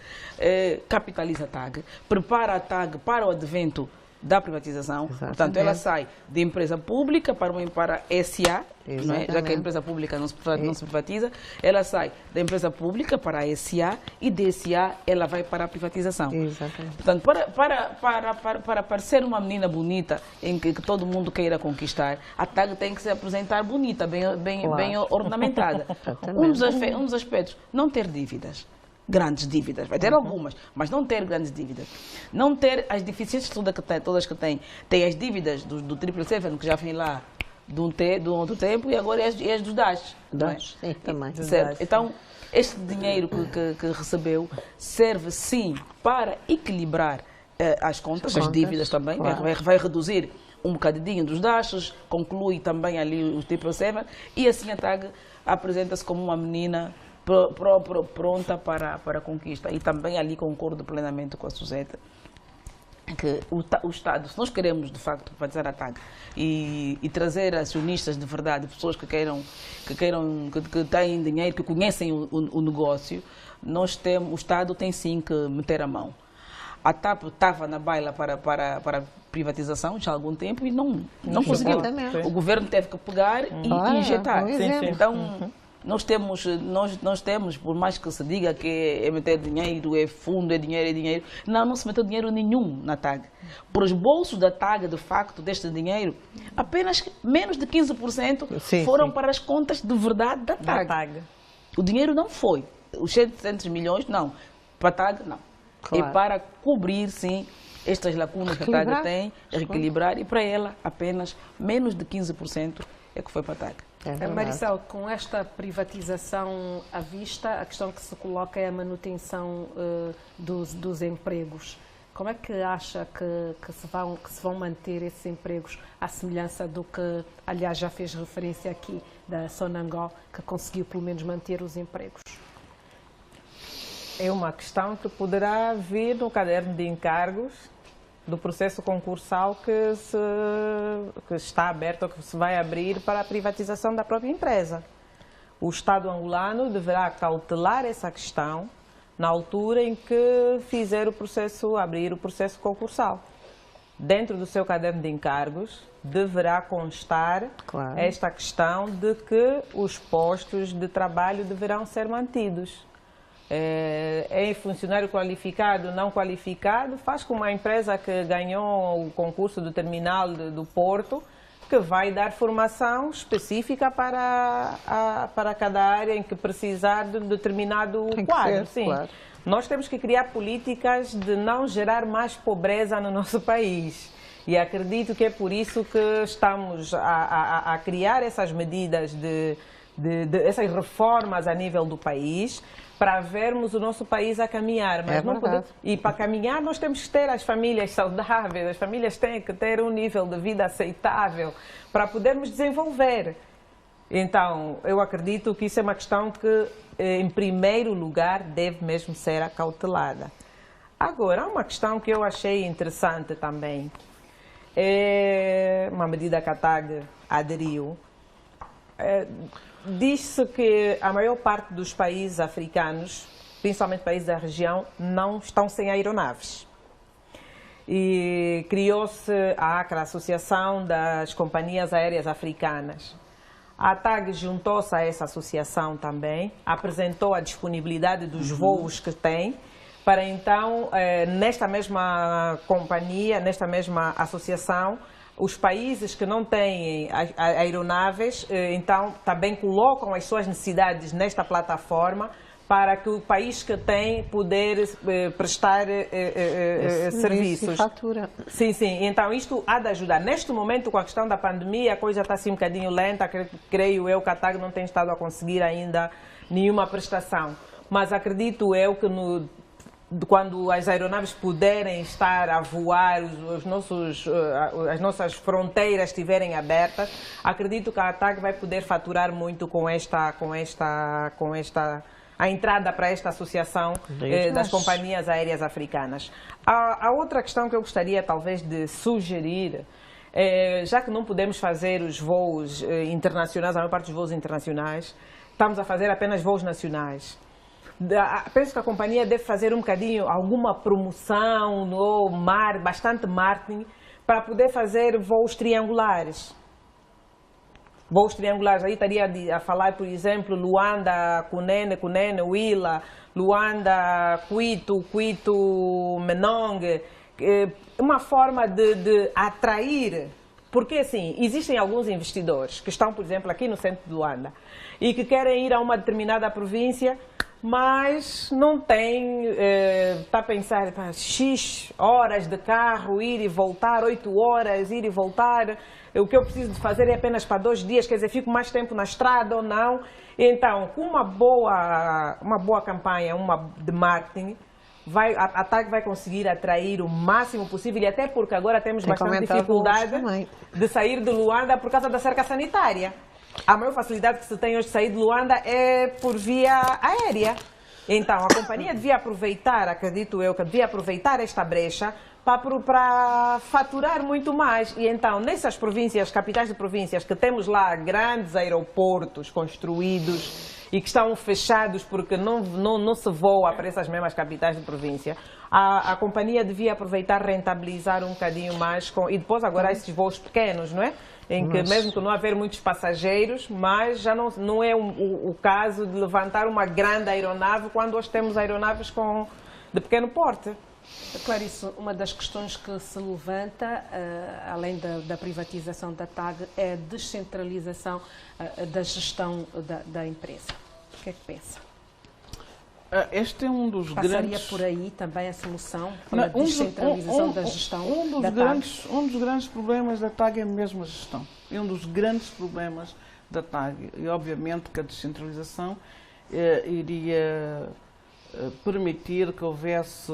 capitaliza a TAG, prepara a TAG para o advento da privatização. Exatamente. Portanto, ela sai de empresa pública para SA, não é? Já que a empresa pública não se privatiza, ela sai da empresa pública para a SA e de SA ela vai para a privatização. Exatamente. Portanto, para parecer uma menina bonita em que todo mundo queira conquistar, a TAG tem que se apresentar bonita, bem ornamentada. Um dos aspectos, não ter dívidas. Grandes dívidas, vai ter algumas, mas não ter grandes dívidas. Não ter as deficiências todas que tem. Tem as dívidas do 777, que já vem lá de um outro tempo, e agora é as dos DAS. Sim, também. Certo? Então, este dinheiro que recebeu serve sim para equilibrar as contas, as dívidas também, claro. vai reduzir um bocadinho dos DAS, conclui também ali o 777, e assim a TAG apresenta-se como uma menina pronta para a conquista. E também ali concordo plenamente com a Suzete, que o Estado, se nós queremos de facto privatizar a TAG e trazer acionistas de verdade, pessoas que têm dinheiro, que conhecem o negócio, o Estado tem sim que meter a mão. A TAP estava na baila para privatização já há algum tempo e não conseguiu. O governo teve que pegar e injetar. Então, nós temos, por mais que se diga que é meter dinheiro, é fundo, é dinheiro, não se meteu dinheiro nenhum na TAG. Por os bolsos da TAG, de facto, deste dinheiro, apenas menos de 15% foram para as contas de verdade da TAG. O dinheiro não foi. Os 700 milhões, não. Para a TAG, não. Claro. É para cobrir, sim, estas lacunas que a TAG tem, reequilibrar, e para ela apenas menos de 15% é que foi para a TAG. Maricel, com esta privatização à vista, a questão que se coloca é a manutenção dos empregos. Como é que acha que se vão manter esses empregos à semelhança do que, aliás, já fez referência aqui da Sonangol, que conseguiu pelo menos manter os empregos? é uma questão que poderá vir no caderno de encargos do processo concursal que está aberto ou que se vai abrir para a privatização da própria empresa. O Estado angolano deverá cautelar essa questão na altura em que fizer abrir o processo concursal. Dentro do seu caderno de encargos, deverá constar esta questão de que os postos de trabalho deverão ser mantidos. É funcionário qualificado, não qualificado, faz com uma empresa que ganhou o concurso do terminal do Porto, que vai dar formação específica para cada área em que precisar de determinado quadro. Sim. Claro. Nós temos que criar políticas de não gerar mais pobreza no nosso país. E acredito que é por isso que estamos a criar essas medidas, essas reformas a nível do país, para vermos o nosso país a caminhar. Mas e para caminhar nós temos que ter as famílias saudáveis, as famílias têm que ter um nível de vida aceitável para podermos desenvolver. Então, eu acredito que isso é uma questão que, em primeiro lugar, deve mesmo ser acautelada. Agora, há uma questão que eu achei interessante também. É uma medida que a TAG aderiu. Diz-se que a maior parte dos países africanos, principalmente países da região, não estão sem aeronaves. E criou-se a ACRA, a Associação das Companhias Aéreas Africanas. A TAG juntou-se a essa associação também, apresentou a disponibilidade dos voos que tem, para então, nesta mesma companhia, nesta mesma associação, os países que não têm aeronaves, então, também colocam as suas necessidades nesta plataforma para que o país que tem poder prestar serviços. Fatura. Sim, sim. Então, isto há de ajudar. Neste momento, com a questão da pandemia, a coisa está assim um bocadinho lenta. Creio eu que a TAG não tem estado a conseguir ainda nenhuma prestação. Mas acredito eu que quando as aeronaves puderem estar a voar, as nossas fronteiras estiverem abertas, acredito que a TAG vai poder faturar muito com a entrada para esta associação das companhias aéreas africanas. A outra questão que eu gostaria talvez de sugerir, já que não podemos fazer os voos internacionais, a maior parte dos voos internacionais, estamos a fazer apenas voos nacionais. Penso que a companhia deve fazer um bocadinho, alguma promoção, bastante marketing, para poder fazer voos triangulares. Voos triangulares, aí estaria a falar, por exemplo, Luanda, Cunene, Huila, Luanda, Quito, Menong. Uma forma de atrair, porque assim, existem alguns investidores que estão, por exemplo, aqui no centro de Luanda e que querem ir a uma determinada província, mas não tem, está a pensar, X horas de carro, ir e voltar, 8 horas, ir e voltar, o que eu preciso de fazer é apenas para 2 dias, quer dizer, fico mais tempo na estrada ou não. Então, com uma boa campanha, de marketing, a TAG vai conseguir atrair o máximo possível, e até porque agora temos bastante dificuldade de sair de Luanda por causa da cerca sanitária. A maior facilidade que se tem hoje de sair de Luanda é por via aérea. Então, a companhia devia aproveitar, acredito eu, que devia aproveitar esta brecha para faturar muito mais. E então, nessas províncias, capitais de províncias, que temos lá grandes aeroportos construídos e que estão fechados porque não se voa para essas mesmas capitais de província, a companhia devia aproveitar, rentabilizar um bocadinho mais, e depois agora esses voos pequenos, não é? Em que mesmo que não haver muitos passageiros, mas já não é o caso de levantar uma grande aeronave quando hoje temos aeronaves de pequeno porte. Clarice, uma das questões que se levanta, além da privatização da TAG, é a descentralização da gestão da empresa. O que é que pensa? Este é um dos Passaria por aí também a solução para a descentralização da gestão da TAG? Um dos grandes problemas da TAG é mesmo a gestão. É um dos grandes problemas da TAG. E, obviamente, que a descentralização iria permitir que houvesse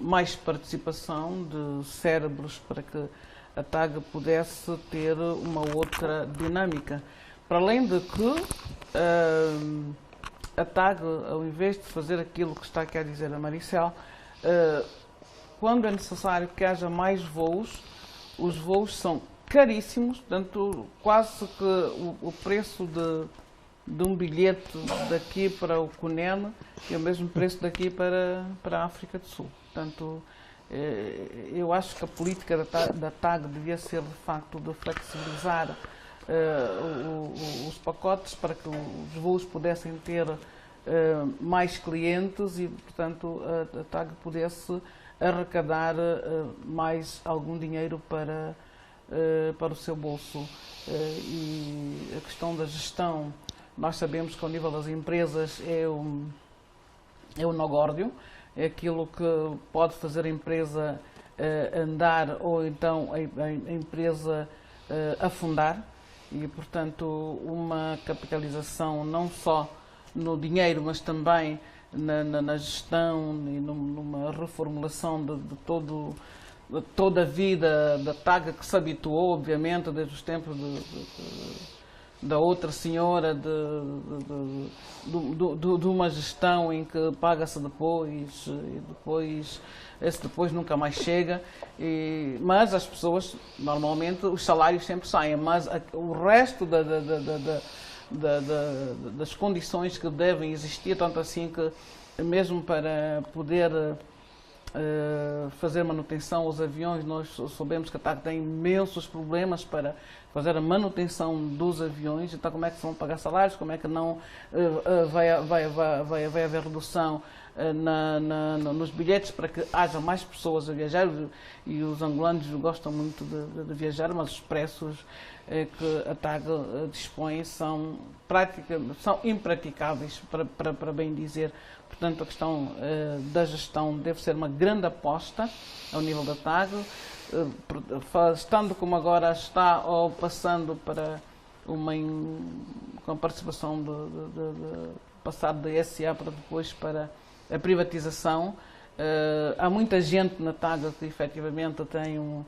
mais participação de cérebros para que a TAG pudesse ter uma outra dinâmica. Para além de que a TAG, ao invés de fazer aquilo que está aqui a dizer a Maricel, quando é necessário que haja mais voos, os voos são caríssimos, portanto, quase que o preço de um bilhete daqui para o Cunene é o mesmo preço daqui para a África do Sul. Portanto, eu acho que a política da TAG devia ser, de facto, de flexibilizar os pacotes para que os voos pudessem ter mais clientes e, portanto, a TAG pudesse arrecadar mais algum dinheiro para o seu bolso. E a questão da gestão, nós sabemos que ao nível das empresas é o nogórdio, é aquilo que pode fazer a empresa andar ou então a empresa afundar e, portanto, uma capitalização não só no dinheiro, mas também na gestão e numa reformulação de toda a vida da TAG, que se habituou, obviamente, desde os tempos da outra senhora, de uma gestão em que paga-se depois e esse depois nunca mais chega. Mas as pessoas, normalmente, os salários sempre saem, mas o resto das condições que devem existir, tanto assim que mesmo para poder fazer manutenção aos aviões, nós soubemos que a TAG tem imensos problemas para fazer a manutenção dos aviões. Então, como é que se vão pagar salários? Como é que não vai haver redução nos bilhetes para que haja mais pessoas a viajar? E os angolanos gostam muito de viajar, mas os preços que a TAG dispõe são impraticáveis, para bem dizer. Portanto, a questão da gestão deve ser uma grande aposta ao nível da TAG, estando como agora está, ou passando para com a participação passar da SA para depois para a privatização. Há muita gente na TAG que efetivamente tem um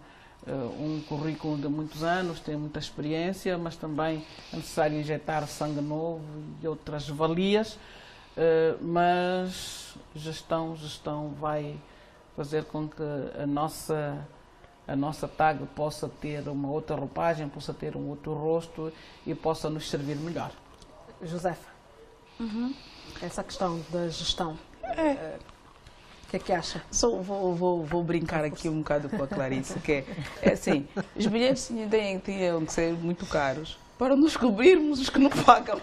currículo de muitos anos, tem muita experiência, mas também é necessário injetar sangue novo e outras valias. Mas gestão vai fazer com que a nossa TAG possa ter uma outra roupagem, possa ter um outro rosto e possa nos servir melhor. Josefa, essa questão da gestão, o que é que acha? Só vou brincar aqui um bocado com a Clarice, que é assim, os bilhetes tinham que ser muito caros para nos cobrirmos os que não pagam.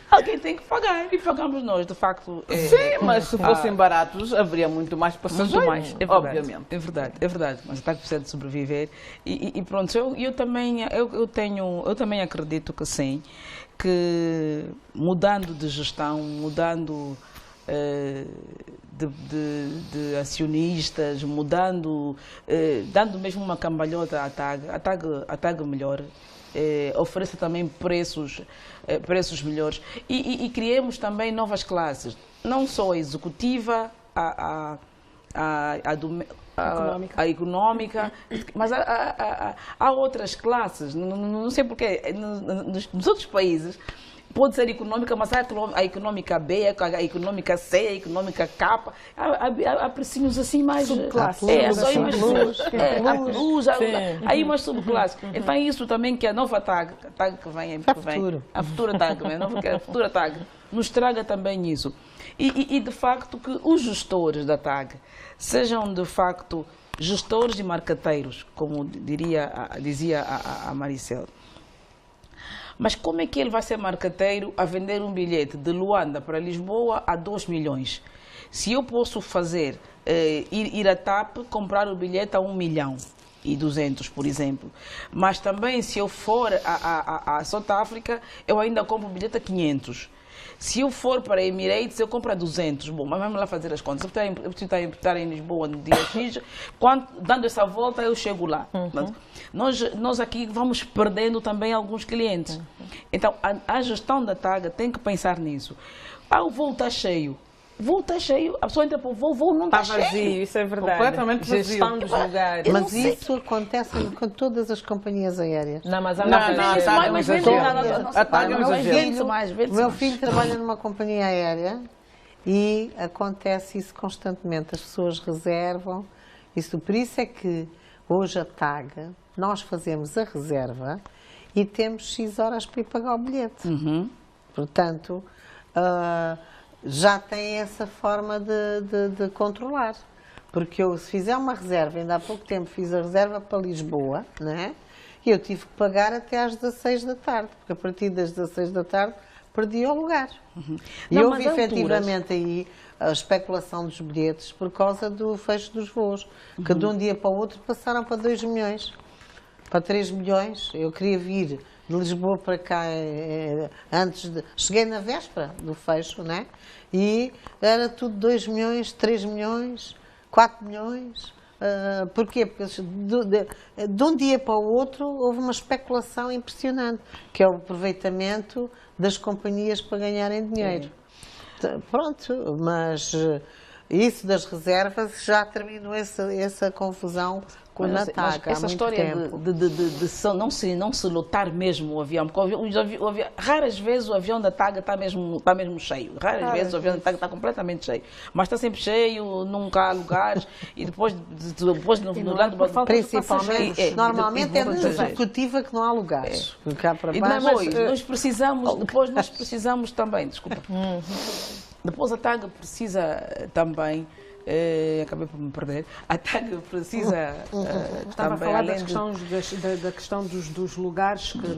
Alguém tem que pagar e pagamos nós, de facto. Sim, mas se fossem baratos, haveria muito mais passageiros. Muito mais, é verdade, obviamente. É verdade. Mas a TAG precisa de sobreviver. E pronto, eu também acredito que sim, que mudando de gestão, mudando de acionistas, mudando, dando mesmo uma cambalhota à TAG, a TAG melhora, ofereça também preços melhores e criemos também novas classes, não só a executiva, a económica, mas há outras classes, não sei porquê, nos outros países pode ser econômica, mas há a econômica B, a econômica C, a econômica K, há precinhos assim mais... Subclasses. Aí umas subclasses. Então isso também que a nova TAG, a TAG que vem, a futura TAG, a futura TAG, nos traga também isso. E de facto que os gestores da TAG sejam de facto gestores e marqueteiros, como dizia a Maricel. Mas como é que ele vai ser marqueteiro a vender um bilhete de Luanda para Lisboa a 2 milhões? Se eu posso fazer, ir à TAP, comprar o bilhete a 1.200.000, por exemplo. Mas também, se eu for a South África, eu ainda compro o bilhete a 500. Se eu for para Emirates, eu compro a 200. Bom, mas vamos lá fazer as contas. Eu preciso estar em Lisboa no dia X. Dando essa volta, eu chego lá. Nós aqui vamos perdendo também alguns clientes. Então, a gestão da TAG tem que pensar nisso. O voo está cheio. voo está cheio, a pessoa entra para o voo não está cheio. vazio, isso é verdade. Completamente vazio. Gestão dos lugares. Mas isso acontece com todas as companhias aéreas. Não, mas Não, a mas TAG é um vende exagero. A TAG é um exagero. O meu filho trabalha numa companhia aérea e acontece isso constantemente. As pessoas reservam isso. Por isso é que hoje a TAG, nós fazemos a reserva e temos X horas para ir pagar o bilhete. Portanto, já tem essa forma de controlar. Porque eu, se fizer uma reserva, ainda há pouco tempo fiz a reserva para Lisboa, né? E eu tive que pagar até às 16 da tarde, porque a partir das 16 da tarde perdi o lugar. E Não, houve efetivamente aí a especulação dos bilhetes por causa do fecho dos voos, que de um dia para o outro passaram para 2 milhões, para 3 milhões. Eu queria vir de Lisboa para cá cheguei na véspera do fecho, né? E era tudo 2 milhões, 3 milhões, 4 milhões. Porquê? Porque de um dia para o outro houve uma especulação impressionante, que é o aproveitamento das companhias para ganharem dinheiro. Pronto, mas isso das reservas já terminou essa confusão com a TAG há essa muito história tempo. de não se lotar mesmo o avião, porque raras vezes o avião da TAG está mesmo cheio, raras vezes o avião da TAG está completamente cheio, mas está sempre cheio, nunca há lugares, e depois durante Principalmente, normalmente é na executiva que não há lugares. Cá para e baixo, depois nós precisamos também, desculpa, depois a TAG precisa também, acabei por me perder, a TAG precisa Estava também, a falar além da questão dos lugares, que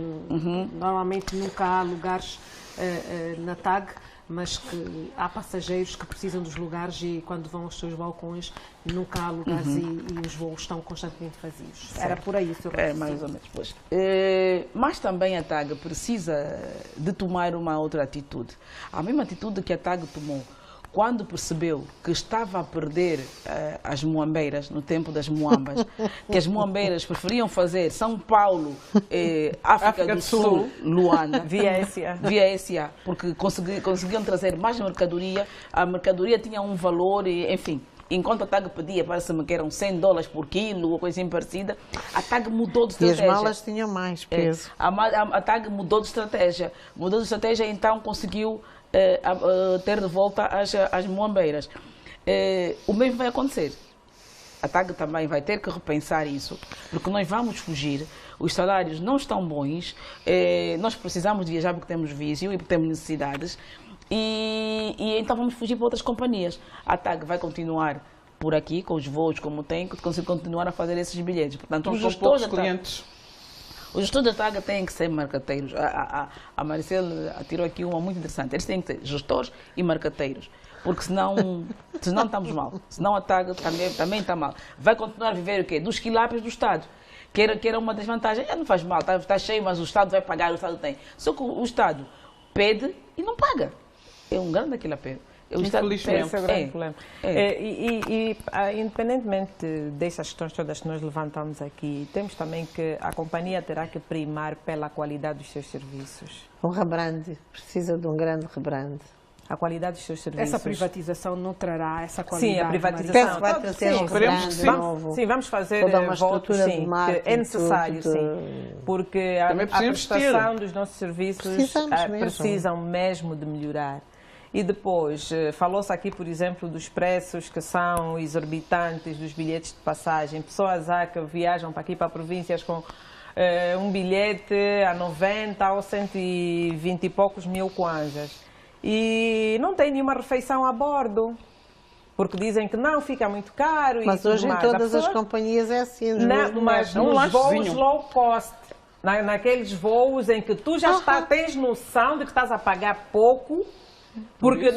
normalmente nunca há lugares na TAG, mas que há passageiros que precisam dos lugares e quando vão aos seus balcões nunca há lugares e os voos estão constantemente vazios. Certo. Era por aí, Sr. mais ou menos, pois. Mas também a TAG precisa de tomar uma outra atitude. A mesma atitude que a TAG tomou quando percebeu que estava a perder as muambeiras, no tempo das muambas, que as muambeiras preferiam fazer São Paulo, África do Sul, Luanda, via SA, porque conseguiam trazer mais mercadoria, a mercadoria tinha um valor, enfim. Enquanto a TAG pedia, parece-me que eram $100 por quilo, ou coisa assim parecida, a TAG mudou de estratégia. E as malas tinham mais peso. A TAG mudou de estratégia. Então conseguiu ter de volta as muambeiras. O mesmo vai acontecer. A TAG também vai ter que repensar isso, porque nós vamos fugir, os salários não estão bons, nós precisamos de viajar porque temos vício e porque temos necessidades, e então vamos fugir para outras companhias. A TAG vai continuar por aqui, com os voos como tem, continuar a fazer esses bilhetes. Portanto, os gestores clientes. Os gestores da TAG têm que ser marqueteiros. A Maricel atirou aqui uma muito interessante. Eles têm que ser gestores e marqueteiros. Porque senão estamos mal. Senão a TAG também está mal. Vai continuar a viver o quê? Dos quilápios do Estado. Que era uma desvantagem. Não faz mal, está cheio, mas o Estado vai pagar, o Estado tem. Só que o Estado pede e não paga. É um grande aquilo. Infelizmente. Esse é o grande problema. Independentemente dessas questões todas que nós levantamos aqui, temos também que a companhia terá que primar pela qualidade dos seus serviços. Um rebrand, precisa de um grande rebrand. A qualidade dos seus serviços. Essa privatização não trará essa qualidade? Sim, a privatização. Vai trazer um rebrand novo. Sim, vamos fazer toda uma votos, estrutura sim, de marketing, que é necessário, sim. Porque a prestação dos nossos serviços precisam mesmo de melhorar. E depois, falou-se aqui, por exemplo, dos preços que são exorbitantes dos bilhetes de passagem. Pessoas que viajam para aqui, para províncias, com um bilhete a 90 ou 120 e poucos mil kwanzas. E não tem nenhuma refeição a bordo. Porque dizem que não, fica muito caro. Mas e hoje mais. em todas as companhias é assim. Mas nos voos low cost. Naqueles voos em que tu já tens noção de que estás a pagar pouco.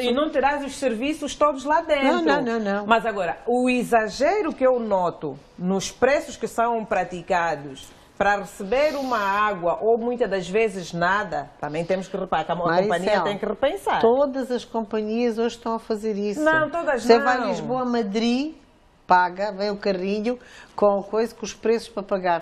E não terás os serviços todos lá dentro. Não. Mas agora, o exagero que eu noto nos preços que são praticados para receber uma água ou muitas das vezes nada, também temos que reparar que a companhia tem que repensar. Todas as companhias hoje estão a fazer isso. Não, todas Você não. vai a Lisboa, Madrid, paga, vem o carrinho com coisa, com os preços para pagar.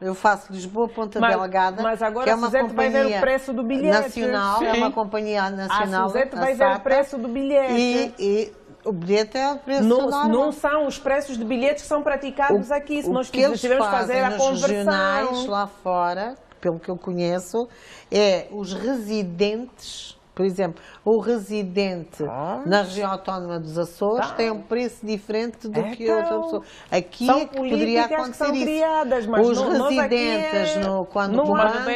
Eu faço Lisboa Ponta Delgada, mas agora que é a uma Suzete vai ver companhia o preço do bilhete. nacional, é uma companhia nacional. A Suzete vai a ver o SATA, preço do bilhete. E o bilhete é o preço Não, normal. não são os preços de bilhetes que são praticados aqui. Se nós que eles tivermos fazem fazer a nos conversão. regionais lá fora, pelo que eu conheço, é os residentes. Por exemplo, o residente na região autónoma dos Açores tem um preço diferente do que outra pessoa. Aqui é que poderia acontecer que são isso. criadas, mas os residentes no Quando Cubango,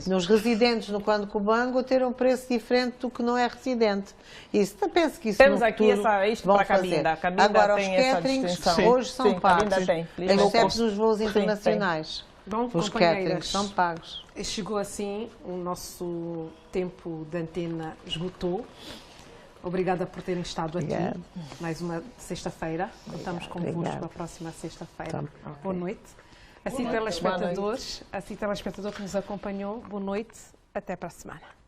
nos residentes no Quando Cubango ter um preço diferente do que não é residente. Isso, penso que isso temos no aqui isto vão para a fazer. Cabinda. A Cabinda Agora, tem os essa caterings distinção. hoje são pagos, exceto nos voos internacionais. Bom, Os caterings são pagos. Chegou assim, o nosso tempo de antena esgotou. Obrigada por terem estado aqui. Mais uma sexta-feira. Contamos convosco na próxima sexta-feira. Boa noite. Assim, telespectadores que nos acompanhou, boa noite. Até para a semana.